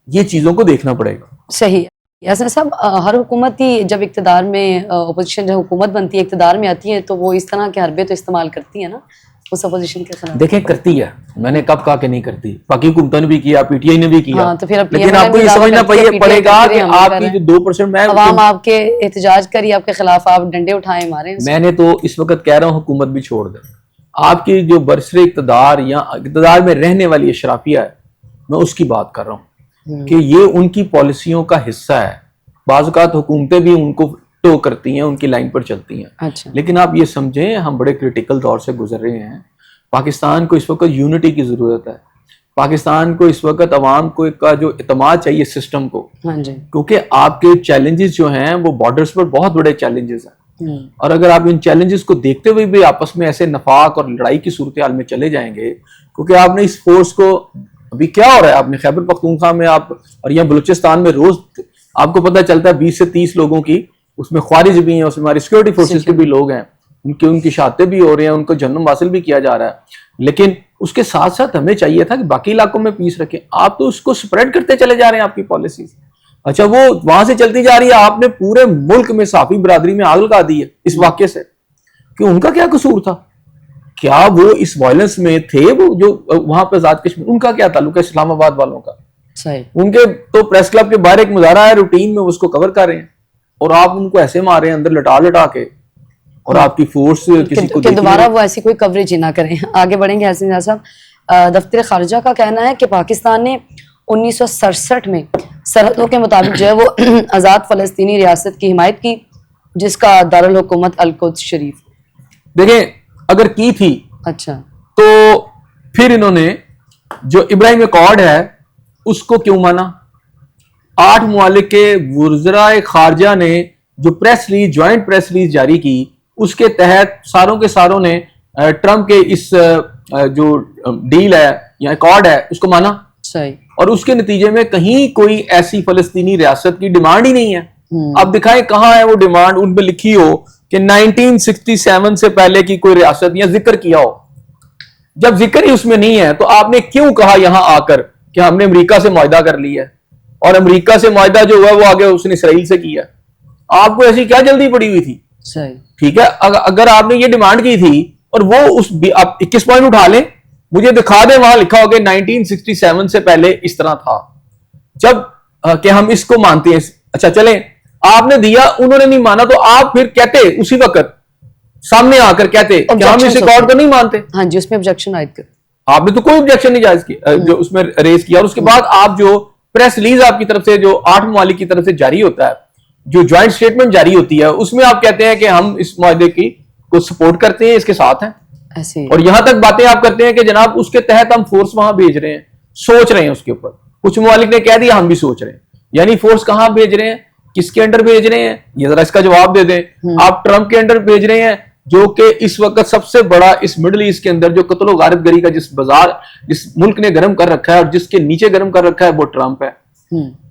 ये चीजों को देखना पड़ेगा। सही। यासिन साहब, हर हुकूमत ही जब इक्तदार में, अपोजिशन जब हुकूमत बनती है, इक्तदार में आती है, तो वो इस तरह के हरबे तो इस्तेमाल करती है ना उस अपोजिशन के खिलाफ। देखें, करती है, मैंने कब कहा कि नहीं करती, बाकी हुकूमतों ने भी किया, PTI ने भी किया। हाँ, तो फिर लेकिन आपको ये समझना पड़ेगा कि आपकी जो 2% में अवाम आपके एहतजाज करी, आपके खिलाफ आप डंडे उठाए मारे। मैंने तो इस वक्त कह रहा हूँ हुकूमत भी छोड़ दे, आपकी जो बरसरे इक्तदार या इक्तदार में रहने वाली अशराफिया है, मैं उसकी बात कर रहा हूँ कि ये उनकी पॉलिसियों का हिस्सा है। बाज़-औक़ात हुकूमतें भी उनको टो करती हैं, उनकी लाइन पर चलती हैं। अच्छा। लेकिन आप ये समझें, हम बड़े क्रिटिकल दौर से गुजर रहे हैं। पाकिस्तान को इस वक्त यूनिटी की जरूरत है, पाकिस्तान को इस वक्त अवाम को का जो इत्मीनान चाहिए सिस्टम को, क्योंकि आपके चैलेंजेस जो हैं वो बॉर्डर्स पर बहुत बड़े चैलेंजेस हैं, और अगर आप इन चैलेंजेस को देखते हुए भी आपस में ऐसे नफाक और लड़ाई की सूरत हाल में चले जाएंगे, क्योंकि आपने इस फोर्स को, अभी क्या हो रहा है, आपने खैबर पख्तूनख्वा में आप और यहाँ बलूचिस्तान में रोज आपको पता चलता है 20 से 30 लोगों की उसमें ख्वारिज भी हैं, उसमें हमारी सिक्योरिटी फोर्सेस के भी लोग हैं, उनकी शहादतें भी हो रही हैं, उनको जन्म हासिल भी किया जा रहा है। लेकिन उसके साथ साथ हमें चाहिए था कि बाकी इलाकों में पीस रखें। आप तो उसको स्प्रेड करते चले जा रहे हैं, आपकी पॉलिसीज। अच्छा, वो वहां से चलती जा रही है, आपने पूरे मुल्क में साफी बरादरी में आग लगा दी है इस वाक्य से कि उनका क्या कसूर था, क्या वो इस वायलेंस में थे, वो जो वहां पे आजाद कश्मीर, उनका क्या ताल्लुक है इस्लामाबाद वालों का? सही। उनके तो प्रेस क्लब के बाहर एक मुजाहरा है, रूटीन में उसको कवर कर रहे हैं और आप उनको ऐसे मार रहे हैं अंदर लटा लटा के, और आपकी फोर्स किसी को दोबारा वो ऐसी कोई कवरेज ही ना करें। आगे बढ़ेंगे हसन निज़ार साहब। दफ्तर खारजा का कहना है कि पाकिस्तान ने 1967 में सरहदों के मुताबिक जो है वो आज़ाद फ़लस्तीनी रियासत की हिमायत की, जिसका दारुल हुकूमत अल-कुद्स शरीफ। देखें, अगर की थी अच्छा, तो फिर इन्होंने जो इब्राहिम अकॉर्ड है उसको क्यों माना? 8 मुमालिक के वज़राए खारजा ने जो press release, joint press release जारी की, उसके तहत सारों के सारों ने ट्रंप के इस जो डील है या अकॉर्ड है उसको माना। सही। और उसके नतीजे में कहीं कोई ऐसी फलस्तीनी रियासत की डिमांड ही नहीं है। अब दिखाएं कहां है वो डिमांड, उन पे लिखी हो कि 1967 से पहले की कोई रियासत या जिक्र किया हो। जब जिक्र ही उसमें नहीं है तो आपने क्यों कहा यहां आकर कि हमने अमेरिका से मुआहदा कर लिया है, और अमेरिका से मुआहदा जो हुआ वो आगे उसने इसराइल से किया? आपको ऐसी क्या जल्दी पड़ी हुई थी? सही। ठीक है, अगर आपने ये डिमांड की थी और वो उस आप 21 पॉइंट उठा लें, मुझे दिखा दें वहां लिखा होगा 1967 से पहले इस तरह था, जब कि हम इसको मानते हैं। अच्छा चलें, आपने दिया, उन्होंने नहीं माना, तो आप फिर कहते उसी वक्त सामने आकर कहते कि हम इस रिकॉर्ड को नहीं मानते। हाँ जी, उसमें ऑब्जेक्शन आयद कर, आपने तो कोई ऑब्जेक्शन नहीं जायज किया जो उसमें रेज किया। और उसके बाद आप जो प्रेस रिलीज आपकी तरफ से जो 8 ममालिक की तरफ से जारी होता है, जो ज्वाइंट स्टेटमेंट जारी होती है, उसमें आप कहते हैं कि हम इस मुआहदे की को सपोर्ट करते हैं, इसके साथ हैं ऐसे ही। और यहां तक बातें आप करते हैं कि जनाब उसके तहत हम फोर्स वहां भेज रहे हैं, सोच रहे हैं उसके ऊपर। कुछ ममालिक ने कह दिया हम भी सोच रहे हैं, यानी फोर्स कहां भेज रहे हैं, किसके अंडर भेज रहे हैं, ये जरा इसका जवाब दे दें। आप ट्रंप के अंडर भेज रहे हैं, जो कि इस वक्त सबसे बड़ा इस मिडिल ईस्ट के अंदर जो कत्ल गारत गरी का जिस बाजार जिस मुल्क ने गर्म कर रखा है और जिसके नीचे गर्म कर रखा है वो ट्रंप है।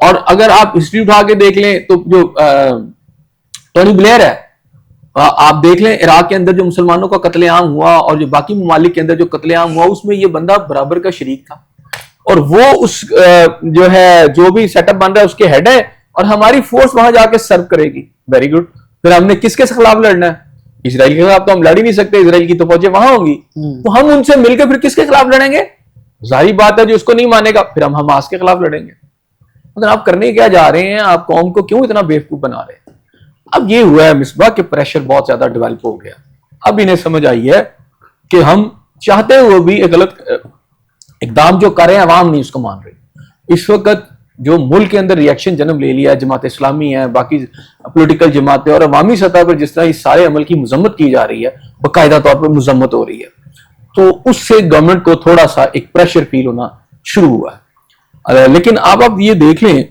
और अगर आप हिस्ट्री उठा के देख लें तो जो टोनी ब्लेयर है, आप देख लें इराक के अंदर जो मुसलमानों का कत्लेआम हुआ और जो बाकी ममालिक के अंदर जो कत्लेआम हुआ, उसमें ये बंदा बराबर का शरीक था और वो उस जो है जो भी सेटअप बन रहा है उसके हेड है, और हमारी फोर्स वहां जाके सर्व करेगी। Very good. फिर हमने किसके खिलाफ लड़ना है? इसराइल के खिलाफ तो हम लड़ ही नहीं सकते, इसराइल की तो फौजें वहां होंगी, तो हम उनसे मिलकर फिर किसके खिलाफ लड़ेंगे? जाहिर बात है जो उसको नहीं मानेगा फिर हम हमास के खिलाफ लड़ेंगे। मतलब आप करने क्या जा रहे हैं? आप कौम को क्यों इतना बेवकूफ बना रहे हैं? अब ये हुआ है मिसबा कि प्रेशर बहुत ज्यादा डेवलप हो गया। अब इन्हें समझ आई है कि हम चाहते हुए भी एक गलत इकदाम जो कर रहे हैं, अवाम नहीं उसको मान रही। इस वक्त जो मुल्क के अंदर रिएक्शन जन्म ले लिया है, जमात इस्लामी है, बाकी पॉलिटिकल जमातें, और अवामी सतह पर जिस तरह इस सारे अमल की मजम्मत की जा रही है, बाकायदा तौर पर मजम्मत हो रही है, तो उससे गवर्नमेंट को थोड़ा सा एक प्रेशर फील होना शुरू हुआ है। लेकिन अब ये देख लें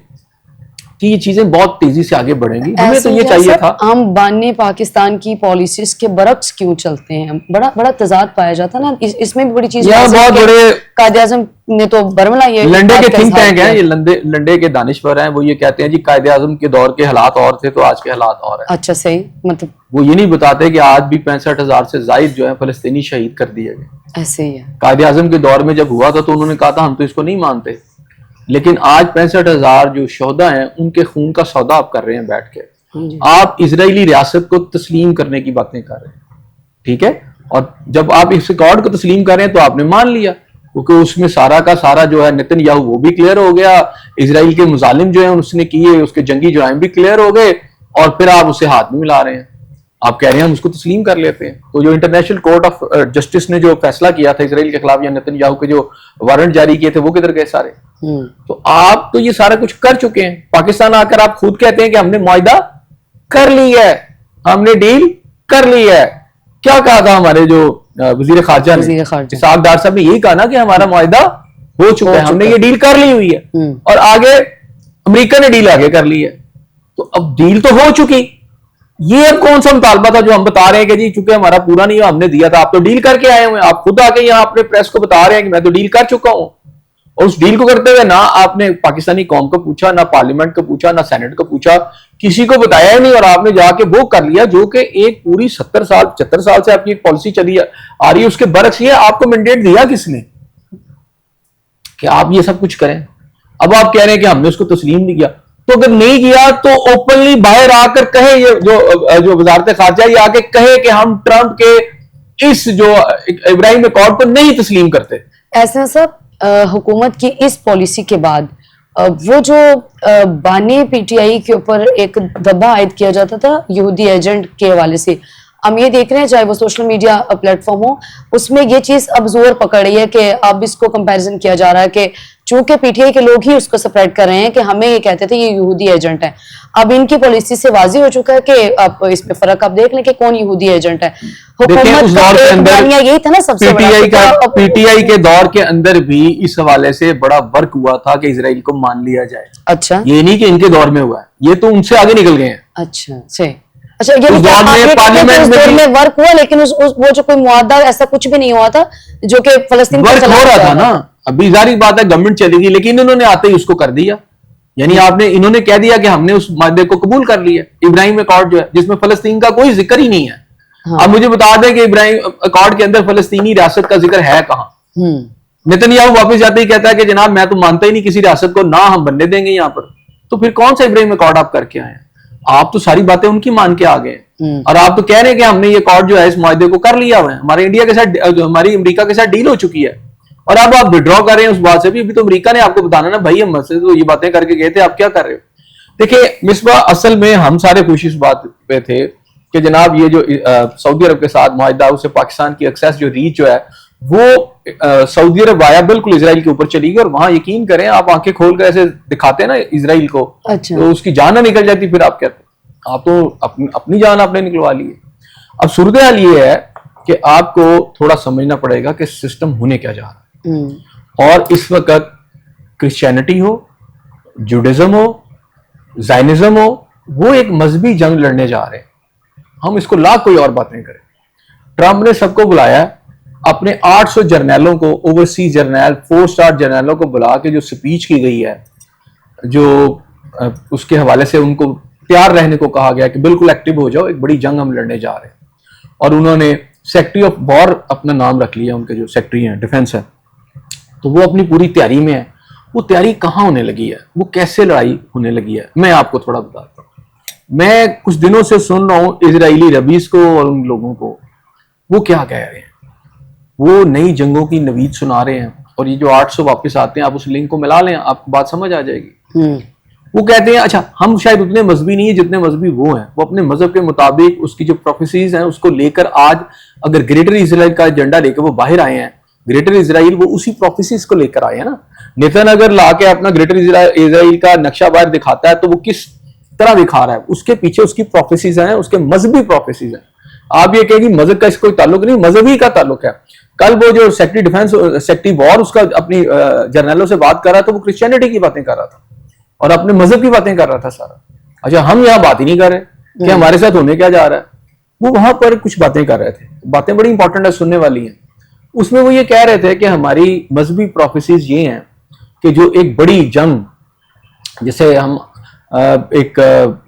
कि ये चीजें बहुत तेजी से आगे बढ़ेंगी। हमें तो ये चाहिए था। हम बाने पाकिस्तान की पॉलिसीज के बरक्स क्यों चलते हैं? बड़ा बड़ा तजाद पाया जाता ना। इसमें भी बड़ी चीज बहुत बड़े कायद-ए-आज़म ने तो बरमला ये लंडे के थिंक टैंक हैं, ये लंडे के दानिश्वर हैं, वो ये कहते हैं जी कायद-ए-आज़म के दौर के हालात और थे तो आज के हालात और हैं। अच्छा, सही। मतलब वो ये नहीं बताते कि आज भी 65,000 से जायद जो है फलस्तीनी शहीद कर दिए गए। ऐसे ही है। कायद-ए-आज़म के दौर में जब हुआ था तो उन्होंने कहा था हम तो इसको नहीं मानते, लेकिन आज 65,000 जो शोहदा हैं उनके खून का सौदा आप कर रहे हैं बैठ के। आप इजरायली रियासत को तस्लीम करने की बातें कर रहे हैं, ठीक है। और जब आप इस रिकॉर्ड को तस्लीम कर रहे हैं तो आपने मान लिया, क्योंकि उसमें सारा का सारा जो है नेतन्याहू वो भी क्लियर हो गया, इजराइल के मुजालिम जो है उसने किए उसके जंगी जुराइम भी क्लियर हो गए, और फिर आप उसे हाथ में मिला रहे हैं। आप कह रहे हैं हम उसको तस्लीम कर लेते हैं। तो जो इंटरनेशनल कोर्ट ऑफ जस्टिस ने जो फैसला किया था इजराइल के खिलाफ या नेतन्याहू के जो वारंट जारी किए थे वो किधर गए सारे? तो आप तो ये सारा कुछ कर चुके हैं। पाकिस्तान आकर आप खुद कहते हैं कि हमने मुआहदा कर ली है, हमने डील कर ली है। क्या कहा था हमारे जो वजीर खारजा ने, इसहाक डार साहब ने यही कहा ना कि हमारा मुआहदा हो चुका है, हमने ये डील कर ली हुई है, और आगे अमेरिका ने डील आगे कर ली है। तो अब डील तो हो चुकी, ये अब कौन सा मुतालबा था जो हम बता रहे हैं कि जी चूंकि हमारा पूरा नहीं हुआ हमने दिया था? आप तो डील करके आए हुए हैं, आप खुद आके यहाँ अपने प्रेस को बता रहे हैं कि मैं तो डील कर चुका हूं। और उस डील को करते हुए ना आपने पाकिस्तानी कौम को पूछा, ना पार्लियामेंट को पूछा, ना सेनेट को पूछा, किसी को बताया ही नहीं, और आपने जाके वो कर लिया जो कि एक पूरी 70 साल 75 साल से आपकी एक पॉलिसी चली आ रही है। उसके बरक्स ये आपको मैंडेट दिया किसने कि आप ये सब कुछ करें? अब आप कह रहे हैं कि हमने उसको तस्लीम नहीं किया। तो अगर नहीं किया तो ओपनली बाहर आकर कहे, ये जो वजारत खारजा ये आके कहे कि हम ट्रंप के इस जो इब्राहिम अकॉर्ड को नहीं तस्लीम करते। ऐसा सब हुकूमत की इस पॉलिसी के बाद वो जो बानी पीटीआई के ऊपर एक दबा आयद किया जाता था यहूदी एजेंट के हवाले से, हम ये देख रहे हैं चाहे वो सोशल मीडिया प्लेटफॉर्म हो, उसमें ये चीज अब जोर पकड़ रही है कि अब इसको कंपैरिजन किया जा रहा है कि चूंकि पीटीआई के लोग ही उसको स्प्रेड कर रहे हैं कि हमें ये कहते थे ये यहूदी एजेंट है। अब इनकी पॉलिसी से वाजी हो चुका है कि अब इसमें फर्क आप देख लें कि कौन यहूदी एजेंट है। देखिए उस दौर के अंदर यही था ना सबसे पीटीआई के दौर के अंदर भी इस हवाले से बड़ा वर्क हुआ था कि इजराइल को मान लिया जाए। अच्छा, ये नहीं कि इनके दौर में हुआ है, ये तो उनसे आगे निकल गए हैं। अच्छा सही। अच्छा, ये उस दौर में पार्लियामेंट में वर्क हुआ, लेकिन वो जो कोई मुआहदा ऐसा कुछ भी नहीं हुआ था जो कि फलस्तीन वर्क हो रहा था ना। अभी जारी बात है गवर्नमेंट चलेगी, लेकिन इन्होंने आते ही उसको कर दिया। यानी आपने इन्होंने कह दिया कि हमने उस मादे को कबूल कर लिया, इब्राहिम अकॉर्ड जो है जिसमें फलस्तीन का कोई जिक्र ही नहीं है। हाँ। अब मुझे बता दें कि इब्राहिम अकॉर्ड के अंदर फलस्तीनी रियासत का जिक्र है कहां? नेतन्याहू वापस जाते ही कहता है कि जनाब मैं तो मानता ही नहीं किसी रियासत को, ना हम बनने देंगे यहाँ पर। तो फिर कौन सा इब्राहिम अकॉर्ड आप करके आए? आप तो सारी बातें उनकी मान के आ गए, और आप तो कह रहे हैं कि हमने ये अकॉर्ड जो है इस मुआहदे को कर लिया हुआ है, हमारे इंडिया के साथ, हमारी अमेरिका के साथ डील हो चुकी है, और अब आप विड्रॉ कर रहे हैं उस बात से भी। अभी तो अमेरिका ने आपको बताना ना भाई, हम तो ये बातें करके गए थे, आप क्या कर रहे हो? देखिए मिसबा, असल में हम सारे खुश इस बात पे थे कि जनाब ये जो सऊदी अरब के साथ मुआहदा, उससे पाकिस्तान की एक्सेस जो रीच जो है वो सऊदी अरब वाया बिल्कुल इजराइल के ऊपर चली गई, और वहां यकीन करें आप आंखें खोल कर ऐसे दिखाते हैं ना इजराइल को, अच्छा। तो उसकी जान ना निकल जाती, फिर आप कहते आप तो अपनी जान आपने निकलवा ली है। अब सूरत हाल ये है कि आपको थोड़ा समझना पड़ेगा कि सिस्टम होने क्या जा रहा है। और इस वक्त क्रिश्चियनिटी हो, जुडिज्म हो, जायनिज्म हो, वो एक मजहबी जंग लड़ने जा रहे हैं। हम इसको लाख कोई और बातें करें, ट्रंप ने सबको बुलाया, अपने 800 जर्नैलों को, ओवरसीज जर्नैल, 4 स्टार जर्नैलों को बुला के जो स्पीच की गई है, जो उसके हवाले से उनको तैयार रहने को कहा गया कि बिल्कुल एक्टिव हो जाओ, एक बड़ी जंग हम लड़ने जा रहे हैं। और उन्होंने सेक्रेटरी ऑफ वॉर अपना नाम रख लिया, उनके जो सेक्रेटरी हैं डिफेंस है, तो वो अपनी पूरी तैयारी में है। वो तैयारी कहाँ होने लगी है, वो कैसे लड़ाई होने लगी है, मैं आपको थोड़ा बताता हूँ। मैं कुछ दिनों से सुन रहा हूँ इजरायली रबीज को और उन लोगों को, वो क्या कह रहे हैं, वो नई जंगों की नवीद सुना रहे हैं। और ये जो 800 वापस आते हैं, आप उस लिंक को मिला लें, आपको बात समझ आ जाएगी। वो कहते हैं अच्छा हम शायद उतने मजहबी नहीं है जितने मजहबी वो हैं, वो अपने मजहब के मुताबिक उसकी जो प्रोफेसीज हैं उसको लेकर आज अगर ग्रेटर इजराइल का एजेंडा लेकर वो बाहर आए हैं, ग्रेटर इजराइल वो उसी प्रोफेसीज को लेकर आए हैं ना। नेतन अगर लाके अपना ग्रेटर इजराइल का नक्शा बाहर दिखाता है तो वो किस तरह दिखा रहा है, उसके पीछे उसकी प्रोफेसीज हैं, उसके मजहबी प्रोफेसीज हैं। आप ये कहेंगे मजहब का इसको कोई ताल्लुक नहीं, मजहबी का ताल्लुक है। कल वो जो सेक्रेटरी डिफेंस, सेक्रेटरी वॉर उसका अपनी जर्नलों से बात कर रहा था, वो क्रिश्चियनिटी की बातें कर रहा था और अपने मजहब की बातें कर रहा था सारा। अच्छा हम यहाँ बात ही नहीं कर रहे कि हमारे साथ होने क्या जा रहा है। वो वहां पर कुछ बातें कर रहे थे, बातें बड़ी इंपॉर्टेंट है, सुनने वाली हैं। उसमें वो ये कह रहे थे कि हमारी मजहबी प्रोफेसीज ये हैं कि जो एक बड़ी जंग, जिसे हम एक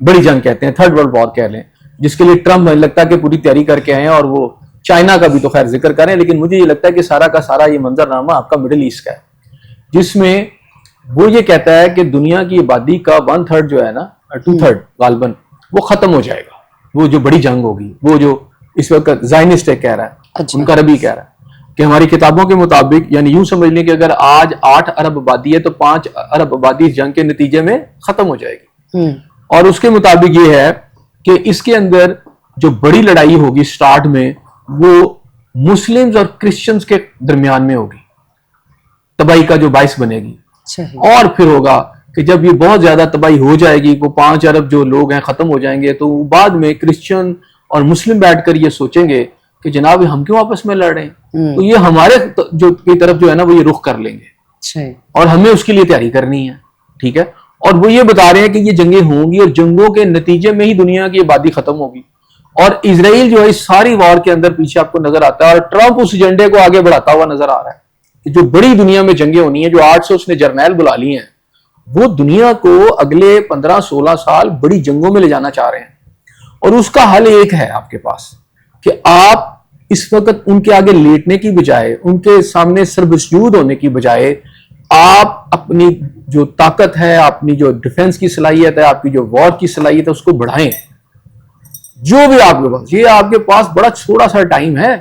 बड़ी जंग कहते हैं, थर्ड वर्ल्ड वॉर कह लें, जिसके लिए ट्रंप मुझे लगता है कि पूरी तैयारी करके आए हैं, और वो चाइना का भी तो खैर जिक्र करें, लेकिन मुझे ये लगता है कि सारा का सारा ये मंजरनामा आपका मिडिल ईस्ट का है, जिसमें वो ये कहता है कि दुनिया की आबादी का 1/3 जो है ना, 2/3 गालबन वो खत्म हो जाएगा। वो जो बड़ी जंग होगी, वो जो इस वक्त ज़ायनिस्ट कह रहा है, अच्छा। उनका रबी कह रहा है कि हमारी किताबों के मुताबिक, यानी यूं समझ लें कि अगर आज 8 अरब आबादी है तो 5 अरब आबादी इस जंग के नतीजे में खत्म हो जाएगी। और उसके मुताबिक ये है कि इसके अंदर जो बड़ी लड़ाई होगी स्टार्ट में, वो मुस्लिम्स और क्रिश्चियंस के दरमियान में होगी, तबाही का जो बाइस बनेगी। और फिर होगा कि जब ये बहुत ज्यादा तबाही हो जाएगी, वो 5 अरब जो लोग हैं खत्म हो जाएंगे, तो बाद में क्रिश्चियन और मुस्लिम बैठकर ये सोचेंगे कि जनाब हम क्यों आपस में लड़ रहे हैं, तो ये हमारे जो की तरफ जो है ना वो ये रुख कर लेंगे, और हमें उसके लिए तैयारी करनी है, ठीक है। और वो ये बता रहे हैं कि ये जंगें होंगी और जंगों के नतीजे में ही दुनिया की आबादी खत्म होगी। और इजराइल जो है इस सारी वॉर के अंदर पीछे आपको नजर आता है, और ट्रंप उस एजेंडे को आगे बढ़ाता हुआ नजर आ रहा है जो बड़ी दुनिया में जंगें होनी है, जो 800 उसने जर्नैल बुला लिए हैं, वो दुनिया को अगले 15-16 साल बड़ी जंगों में ले जाना चाह रहे हैं। और उसका हल एक है आपके पास कि आप इस वक्त उनके आगे लेटने की बजाय, उनके सामने सर्वसजूद होने की बजाय, आप अपनी जो ताकत है, अपनी जो डिफेंस की सलाहियत है, आपकी जो वॉर की सलाहियत है, उसको बढ़ाएं। जो भी आपके पास, ये आपके पास बड़ा थोड़ा सा टाइम है,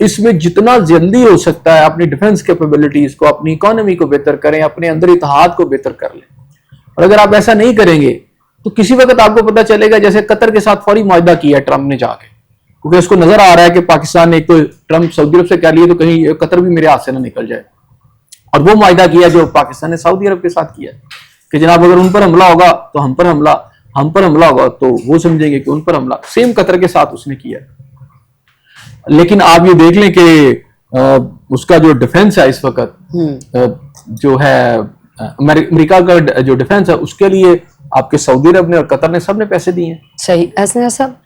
इसमें जितना जल्दी हो सकता है अपनी डिफेंस कैपेबिलिटीज को, अपनी इकोनॉमी को बेहतर करें, अपने अंदर इत्तेहाद को बेहतर कर लें। और अगर आप ऐसा नहीं करेंगे तो किसी वक्त आपको पता चलेगा, जैसे कतर के साथ फौरी मुआहदा किया ट्रंप ने जाके, क्योंकि उसको नजर आ रहा है कि पाकिस्तान ने, एक तो ट्रंप सऊदी अरब से कह लिए तो कहीं कतर भी मेरे हाथ से ना निकल जाए, और वो मुआहदा किया जो पाकिस्तान ने सऊदी अरब के साथ किया कि जनाब अगर उन पर हमला होगा तो हम पर हमला होगा तो वो समझेंगे कि उन पर हमला। सेम कतर के साथ उसने किया। लेकिन आप ये देख लें कि उसका जो डिफेंस है इस वक्त जो है अमेरिका का जो डिफेंस है, उसके लिए आपके सऊदी अरब ने और कतर ने सबने पैसे दिए हैं। सही। ऐसे सब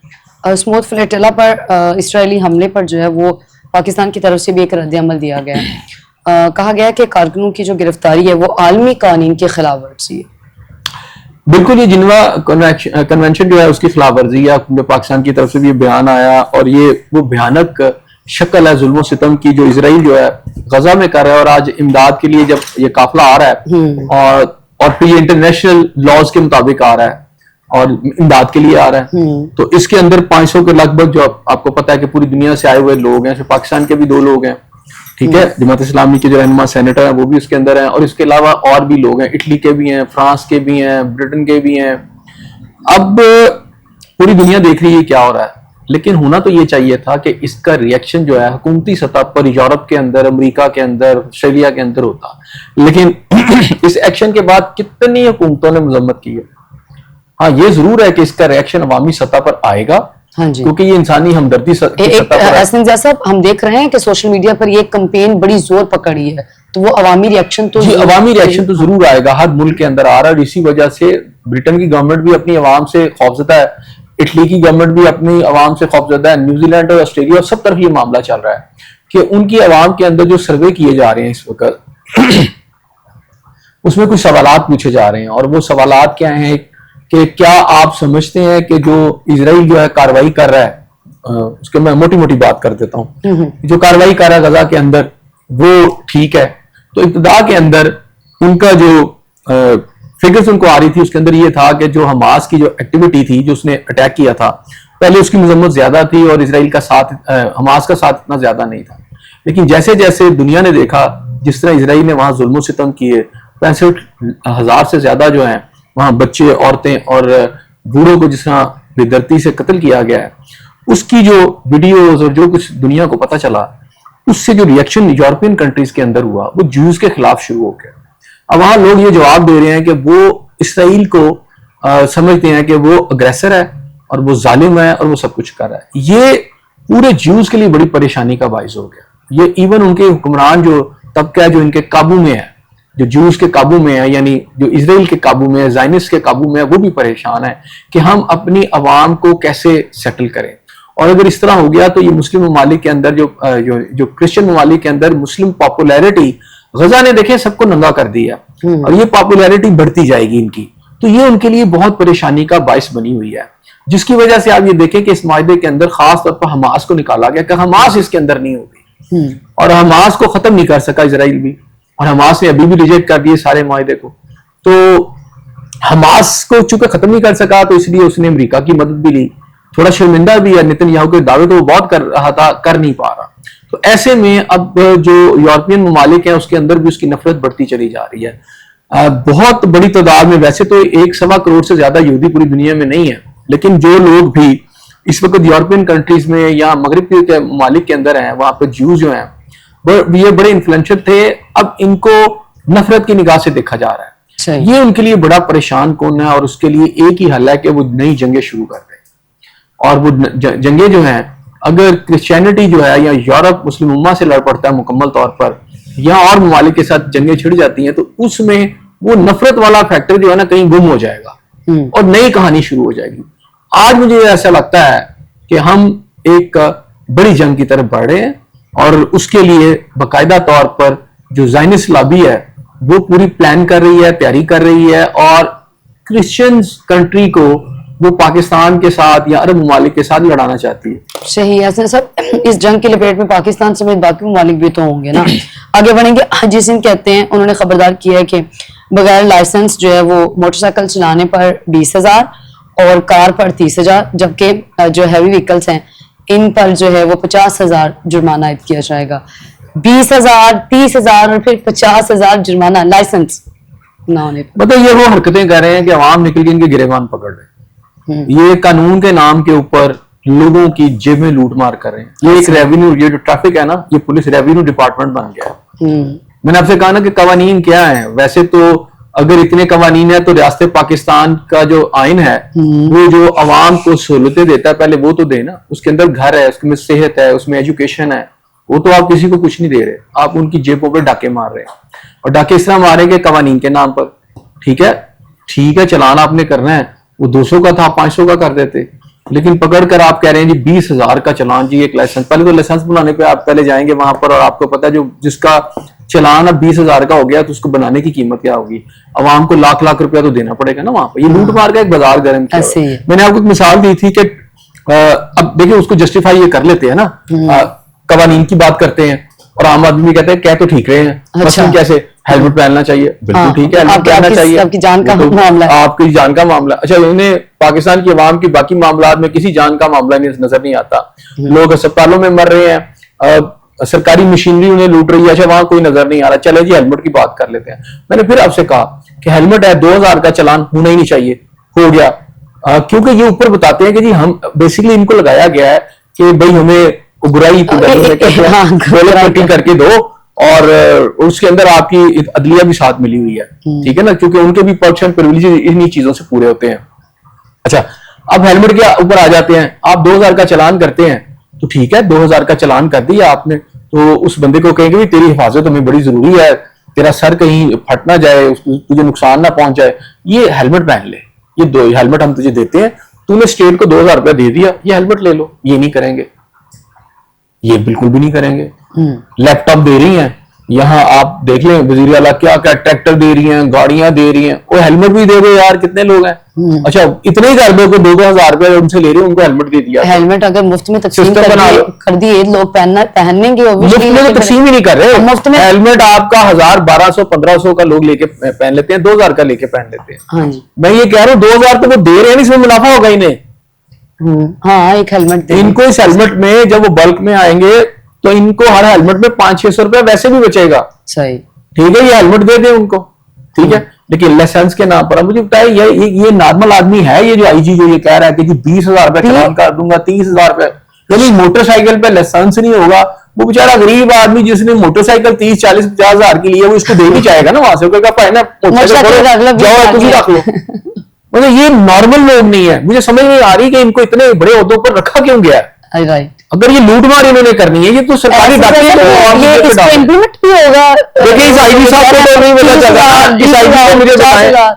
स्मूथ फ्लैटिला पर इसराइली हमले पर जो है वो पाकिस्तान की तरफ से भी एक रद्द-ए-अमल दिया गया है। कहा गया कि कारकुनों की जो गिरफ्तारी है वो आलमी कानून की खिलाफ वर्जी है। बिल्कुल, ये जिनवा कन्वेंशन जो है उसकी खिलाफ वर्जी है। पाकिस्तान की तरफ से भी ये बयान आया, और ये वो भयानक शक्ल है जुल्म सितम की जो इसराइल जो है गजा में कर रहा है। और आज इमदाद के लिए जब ये काफिला आ रहा है और फिर ये इंटरनेशनल लॉज के मुताबिक आ रहा है और इमदाद के लिए आ रहा है, तो इसके अंदर 500 के लगभग, जो आपको पता है कि पूरी दुनिया से आए हुए लोग हैं, पाकिस्तान के भी 2 लोग हैं, ठीक है, जमात इस्लामी के जो रहनुमा सेनेटर हैं वो भी उसके अंदर हैं, और इसके अलावा और भी लोग हैं, इटली के भी हैं, फ्रांस के भी हैं, ब्रिटेन के भी हैं। अब पूरी दुनिया देख रही है क्या हो रहा है, लेकिन होना तो ये चाहिए था कि इसका रिएक्शन जो है हुकूमती सतह पर यूरोप के अंदर, अमेरिका के अंदर, ऑस्ट्रेलिया के अंदर होता, लेकिन इस एक्शन के बाद कितनी हुकूमतों ने मजम्मत की है। हाँ, ये जरूर है कि इसका रिएक्शन अवामी सतह पर आएगा, हाँ जी, क्योंकि ये इंसानी हमदर्दी साहब हम देख रहे हैं कि सोशल मीडिया पर ये कैंपेन बड़ी जोर पकड़ी है, तो वो अवामी रिएक्शन तो जरूर आएगा। हर मुल्क के अंदर आ रहा है, और इसी वजह से ब्रिटेन की गवर्नमेंट भी अपनी आवाम से खौफजदा है, इटली की गवर्नमेंट भी अपनी आवाम से खौफजदा है, न्यूजीलैंड और ऑस्ट्रेलिया सब तरफ ये मामला चल रहा है कि उनकी आवाम के अंदर जो सर्वे किए जा रहे हैं इस वक्त उसमें कुछ सवालात पूछे जा रहे हैं। और वो सवालात क्या हैं कि क्या आप समझते हैं कि जो इजराइल जो है कार्रवाई कर रहा है, उसके मैं मोटी मोटी बात कर देता हूँ, जो कार्रवाई कर रहा है गजा के अंदर वो ठीक है। तो इब्तदा के अंदर उनका जो फिगर्स उनको आ रही थी, उसके अंदर ये था कि जो हमास की जो एक्टिविटी थी, जो उसने अटैक किया था, पहले उसकी मजम्मत ज्यादा थी और इसराइल का साथ, हमास का साथ इतना ज्यादा नहीं था। लेकिन जैसे जैसे दुनिया ने देखा जिस तरह इसराइल ने वहां जुल्म सितम किए, 65,000 से ज्यादा जो है वहां बच्चे, औरतें और बूढ़ों को जिस तरह बेदर्दी से कत्ल किया गया है, उसकी जो वीडियोज और जो कुछ दुनिया को पता चला, उससे जो रिएक्शन यूरोपियन कंट्रीज के अंदर हुआ वो ज्यूज के खिलाफ शुरू हो गया। अब वहां लोग ये जवाब दे रहे हैं कि वो इसराइल को समझते हैं कि वो अग्रेसर है और वो जालिम है और वो सब कुछ कर रहा है। ये पूरे ज्यूज के लिए बड़ी परेशानी का बाइस हो गया। ये इवन उनके हुक्मरान जो तबका है, जो इनके काबू में है, जो ज्यूज के काबू में है, यानी जो इसराइल के काबू में है, ज़ायनिस्ट के काबू में है, वो भी परेशान है कि हम अपनी आवाम को कैसे सेटल करें। और अगर इस तरह हो गया तो ये मुस्लिम ममालिक के अंदर जो क्रिश्चियन ममालिक के अंदर मुस्लिम पॉपुलैरिटी, गजा ने देखे सबको नंगा कर दिया और ये पॉपुलैरिटी बढ़ती जाएगी इनकी, तो ये उनके लिए बहुत परेशानी का बाइस बनी हुई है। जिसकी वजह से आप ये देखें कि इस मायदे के अंदर खास तौर पर हमास को निकाला गया कि हमास इसके अंदर नहीं होगी, और हमास को खत्म नहीं कर सका इसराइल भी, और हमास ने अभी भी रिजेक्ट कर दिए सारे मायदे को। तो हमास को चूंकि खत्म नहीं कर सका तो इसलिए उसने अमेरिका की मदद भी ली, थोड़ा शर्मिंदा भी है, नेतन्याहू के दावे तो वो बहुत कर रहा था, कर नहीं पा रहा। तो ऐसे में अब जो यूरोपियन ममालिक है उसके अंदर भी उसकी नफरत बढ़ती चली जा रही है। बहुत बड़ी तादाद में, वैसे तो 1.25 करोड़ से ज्यादा यहूदी पूरी दुनिया में नहीं है, लेकिन जो लोग भी इस वक्त यूरोपियन कंट्रीज में या मगरब के ममालिक के अंदर हैं, वहां पर ज्यूज जो हैं ये बड़े इन्फ्लुएंशियल थे। अब इनको नफरत की निगाह से देखा जा रहा है। ये उनके लिए बड़ा परेशान कौन है, और उसके लिए एक ही हल है कि वो नई जंगें शुरू कर दें। और वो जंगें जो हैं, अगर क्रिश्चियनिटी जो है या यूरोप मुस्लिम उम्मा से लड़ पड़ता है मुकम्मल तौर पर, या और ममालिक के साथ जंगें छिड़ जाती हैं, तो उसमें वो नफरत वाला फैक्टर जो है ना कहीं गुम हो जाएगा और नई कहानी शुरू हो जाएगी। आज मुझे ऐसा लगता है कि हम एक बड़ी जंग की तरफ बढ़ रहे हैं, और उसके लिए बाकायदा तौर पर जो ज़ायनिस्ट लॉबी है वो पूरी प्लान कर रही है, तैयारी कर रही है, और क्रिश्चियंस कंट्री को वो पाकिस्तान के साथ या अरब ममालिक के साथ लड़ाना चाहती है। सही है सर, इस जंग की लपेट में पाकिस्तान समेत बाकी ममालिक भी तो होंगे ना। आगे बढ़ेंगे। अजीत सिंह कहते हैं, उन्होंने खबरदार किया है कि बगैर लाइसेंस जो है वो मोटरसाइकिल चलाने पर 20,000 और कार पर 30,000, जबकि जो हैवी व्हीकल्स हैं इन पर जो है वो 50,000 जुर्माना आयद किया जाएगा। 20,000, 30,000 और फिर 50,000 जुर्माना लाइसेंस ना होने पर। मतलब ये वो हरकतें कर रहे हैं कि आवाम निकल के इनके गिरेबान पकड़ रहे हैं। ये कानून के नाम के ऊपर लोगों की जेब में लूट मार कर रहे हैं। ये एक रेवेन्यू, ये जो ट्रैफिक है ना, ये पुलिस रेवेन्यू डिपार्टमेंट बन गया है। मैंने आपसे कहा ना कि कवानीन क्या है। वैसे तो अगर इतने कवानीन है तो रियासत पाकिस्तान का जो आइन है वो जो अवाम को सहूलतें देता है पहले वो तो दे ना। उसके अंदर घर है, उसमें सेहत है, उसमें एजुकेशन है, वो तो आप किसी को कुछ नहीं दे रहे। आप उनकी जेबों पर डाके मार रहे हैं, और डाके इस तरह मारेंगे कवानीन के नाम पर। ठीक है, चलान आपने करना है, वो 200 का था 500 का कर देते, लेकिन पकड़कर आप कह रहे हैं जी 20,000 का चलान जी एक लाइसेंस। पहले तो लाइसेंस बनाने पे आप पहले जाएंगे वहां पर, और आपको पता है जो जिसका चलान अब 20,000 का हो गया तो उसको बनाने की कीमत क्या होगी। अवाम को लाख लाख रुपया तो देना पड़ेगा ना वहां पर। ये लूट मार का एक बाजार गर्म किया हुआ है। मैंने आपको एक मिसाल दी थी कि अब देखिए उसको जस्टिफाई ये कर लेते हैं ना, कवानीन की बात करते हैं और आम आदमी कहते हैं कह तो ठीक रहे हैं। अच्छा। कैसे हेलमेट पहनना चाहिए, बिल्कुल ठीक है, हेलमेट पहनना चाहिए, आपकी जान का मामला है। आपकी जान का मामला। अच्छा, उन्हें पाकिस्तान की अवाम की बाकी मामलात में किसी जान का मामला नजर नहीं आता। लोग अस्पतालों में मर रहे हैं, सरकारी मशीनरी उन्हें लूट रही है, अच्छा वहां कोई नजर नहीं आ रहा। चले जी हेलमेट की बात कर लेते हैं। मैंने फिर आपसे कहा कि हेलमेट है 2,000 का चलान होना ही नहीं चाहिए, हो गया। क्योंकि ये ऊपर बताते हैं कि जी हम बेसिकली इनको लगाया गया है कि भाई हमें बुराई करके दो, और उसके अंदर आपकी अदलिया भी साथ मिली हुई है। ठीक है ना, क्योंकि उनके भी पर्क्स एंड प्रिविलेजेस इन्हीं चीजों से पूरे होते हैं। अच्छा, अब हेलमेट के ऊपर आ जाते हैं। आप 2,000 का चलान करते हैं तो ठीक है, 2,000 का चलान कर दिया आपने, तो उस बंदे को कहेंगे तेरी हिफाजत हमें बड़ी जरूरी है, तेरा सर कहीं फट ना जाए, तुझे नुकसान ना पहुंच जाए, ये हेलमेट पहन ले। ये 2 हेलमेट हम तुझे देते हैं, तूने स्टेट को 2,000 रुपया दे दिया, ये हेलमेट ले लो। ये नहीं करेंगे, ये बिल्कुल भी नहीं करेंगे। लैपटॉप दे रही हैं, यहाँ आप देख लें वजीर आला क्या क्या ट्रैक्टर दे रही हैं, गाड़ियां दे रही हैं, वो हेलमेट भी दे दो यार, कितने लोग हैं। अच्छा, इतने ही घर में को 2,000 रुपए उनसे ले रहे हैं, उनको हेलमेट दे दिया। हेलमेट अगर मुफ्त में तकसीम कर दिए लोग पहनेंगे, मुफ्त में तो तकसीम ही नहीं कर रहे। मुफ्त में हेलमेट आपका 1,000, 1,200, 1,500 का लोग लेके पहन लेते हैं, 2,000 का लेके पहन लेते हैं। हाँ जी, मैं ये कह रहा हूँ 2,000 तो वो दे रहे हैं, इसमें मुनाफा होगा इन्हें। हाँ, एक हेलमेट इनको इस हेलमेट में जब वो बल्क में आएंगे तो इनको हर हेलमेट में 500-600 रुपया वैसे भी बचेगा। सही, ठीक है, ये हेलमेट दे दें उनको, ठीक है, लेकिन लाइसेंस के नाम पर मुझे बताइए ये नॉर्मल आदमी है? ये जो आईजी जो ये कह रहा है कि जी 20,000 रुपया चलान कर दूंगा, 30,000 रुपया, यानी मोटरसाइकिल पे लाइसेंस नहीं होगा, वो बेचारा गरीब आदमी जिसने मोटरसाइकिल 30, 40, 50,000 की लिए, वो इसको दे नहीं चाहेगा ना वहां से, जाओ रख लो। मतलब ये नॉर्मल लोग नहीं है। मुझे समझ नहीं आ रही कि इनको इतने बड़े ओहदों पर रखा क्यों गया है। राइट, अगर ये लूटमार इन्होंने करनी है, ये तो सरकारी इम्प्लीमेंट भी होगा। देखिए इस आईजी साहब को तो नहीं पता चल रहा, इस आईजी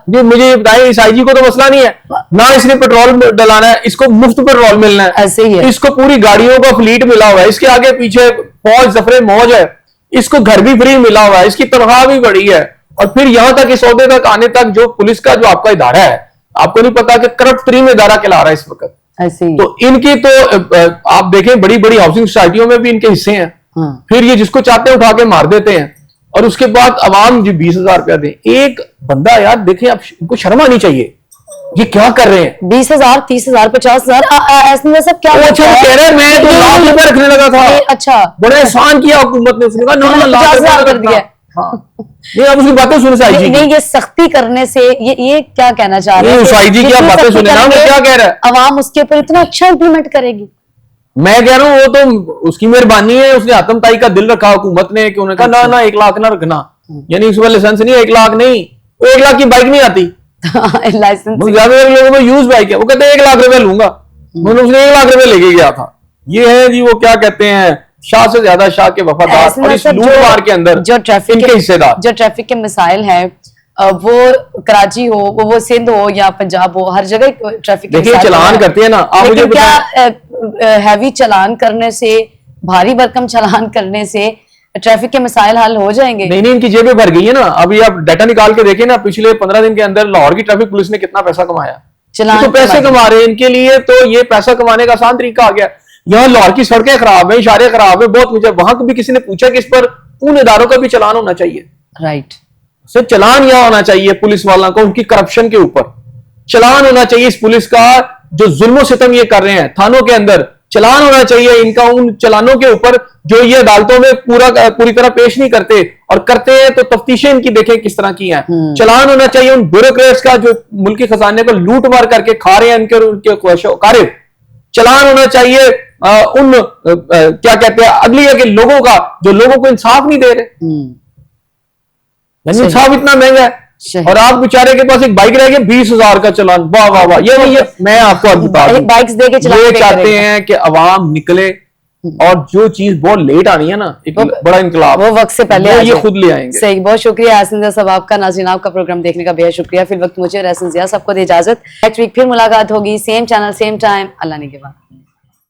को मुझे बताएं, इस आईजी को तो मसला नहीं है ना, इसने पेट्रोल डलाना है, इसको मुफ्त पेट्रोल मिलना है, ऐसे ही है। इसको पूरी गाड़ियों का फ्लीट मिला हुआ है, इसके आगे पीछे फौज जफरे मौज है, इसको घर भी फ्री मिला हुआ है, इसकी तनख्वाह भी बड़ी है, और फिर यहां तक इस ओहदे तक आने तक जो पुलिस का जो आपका इदारा है, आपको नहीं पता कि करप्ट तरीन इदारा कहला रहा है इस वक्त। तो इनकी तो आप देखें बड़ी बड़ी हाउसिंग सोसाइटियों में भी इनके हिस्से हैं। फिर ये जिसको चाहते हैं उठा के मार देते हैं, और उसके बाद अवाम जी 20,000 रुपया दे। एक बंदा यार देखें, आप इनको शर्म आनी चाहिए, ये क्या कर रहे हैं? 20,000, 30,000, 50,000 ऐसे सब क्या? अच्छा वो कह रहे हैं मैं तो लाख रुपए रखने लगा था। अच्छा, बड़ा एहसान किया हुकूमत ने, उसने कहा ना लाख रुपया कर दिया। ये अब उसकी बातें सुने साईजी नहीं, ये सख्ती करने से ये क्या कहना चाह रहे हैं? साईजी की आप बातें सुने ना, क्या कह रहा है? अवाम उसके ऊपर इतना अच्छा इंप्लीमेंट करेगी। मैं कह रहा हूँ वो तो उसकी मेहरबानी है, उसने आतमताई का दिल रखा हुकूमत ने कि उन्होंने कहा ना 1 लाख ना रखना, यानी उसमें लाइसेंस नहीं है, 1 लाख नहीं, 1 लाख की बाइक नहीं आती। लाइसेंस ज्यादा लोगों में यूज बाइक है, वो कहते हैं 1 लाख रुपया लूंगा, उसने 1 लाख रुपया लेके गया था। ये है जी वो क्या कहते हैं, शाह से ज्यादा शाह के वफादार, और इस लूटमार के अंदर जो ट्रैफिक के हिस्सेदार, जो ट्रैफिक के मिसाइल है, वो कराची हो, वो सिंध हो या पंजाब हो, हर जगह ट्रैफिक देखिए चलान करते हैं ना। आप मुझे क्या हैवी चलान करने से, भारी भरकम चलान करने से ट्रैफिक के मसाइल हल हो जाएंगे। नहीं नहीं, इनकी जेबें भर गई है ना। अभी आप डाटा निकाल के देखें ना, पिछले 15 दिन के अंदर लाहौर की ट्रैफिक पुलिस ने कितना पैसा कमाया। चलान तो पैसे कमा रहे हैं इनके लिए, तो ये पैसा कमाने का आसान तरीका आ गया। यहाँ लाहौर की सड़कें खराब है, इशारे खराब है, बहुत कुछ है। वहां कभी किसी ने पूछा कि इस पर उन इदारों का भी चलान होना चाहिए। राइट, सिर्फ चलान यह होना चाहिए पुलिस वालों को, उनकी करप्शन के ऊपर चलान होना चाहिए। इस पुलिस का जो जुल्म सितम ये कर रहे हैं थानों के अंदर, चलान होना चाहिए इनका उन चलानों के ऊपर जो ये अदालतों में पूरी तरह पेश नहीं करते, और करते हैं तो तफ्तीशें इनकी देखें किस तरह की हैं। चलान होना चाहिए उन ब्यूरोक्रेट्स का जो मुल्की खजाने को लूट मार करके खा रहे हैं, उनके ख्वाहिशों। चलान होना चाहिए उन क्या कहते हैं अदलिया के लोगों का, जो लोगों को इंसाफ नहीं दे रहे। इंसाफ इतना महंगा है, और आप बेचारे के पास एक बाइक रह गया 20,000 का चलान। वाह वाह वाह। ये नहीं है, मैं आपको अब बता दूं, बाइक्स दे के ये चाहते हैं कि अवाम निकले, और जो चीज बहुत लेट आनी है ना, एक बड़ा इनकलाब, वो वक्त से पहले ये खुद ले आएंगे। सही, बहुत शुक्रिया हसन साहब आपका। नाज़रीन, आपका प्रोग्राम देखने का बेहद शुक्रिया। फिर वक्त मुझे हसन जिया सबको दे इजाजत। नेक्स्ट वीक फिर मुलाकात होगी, सेम चैनल सेम टाइम। अल्लाह ने के बाद।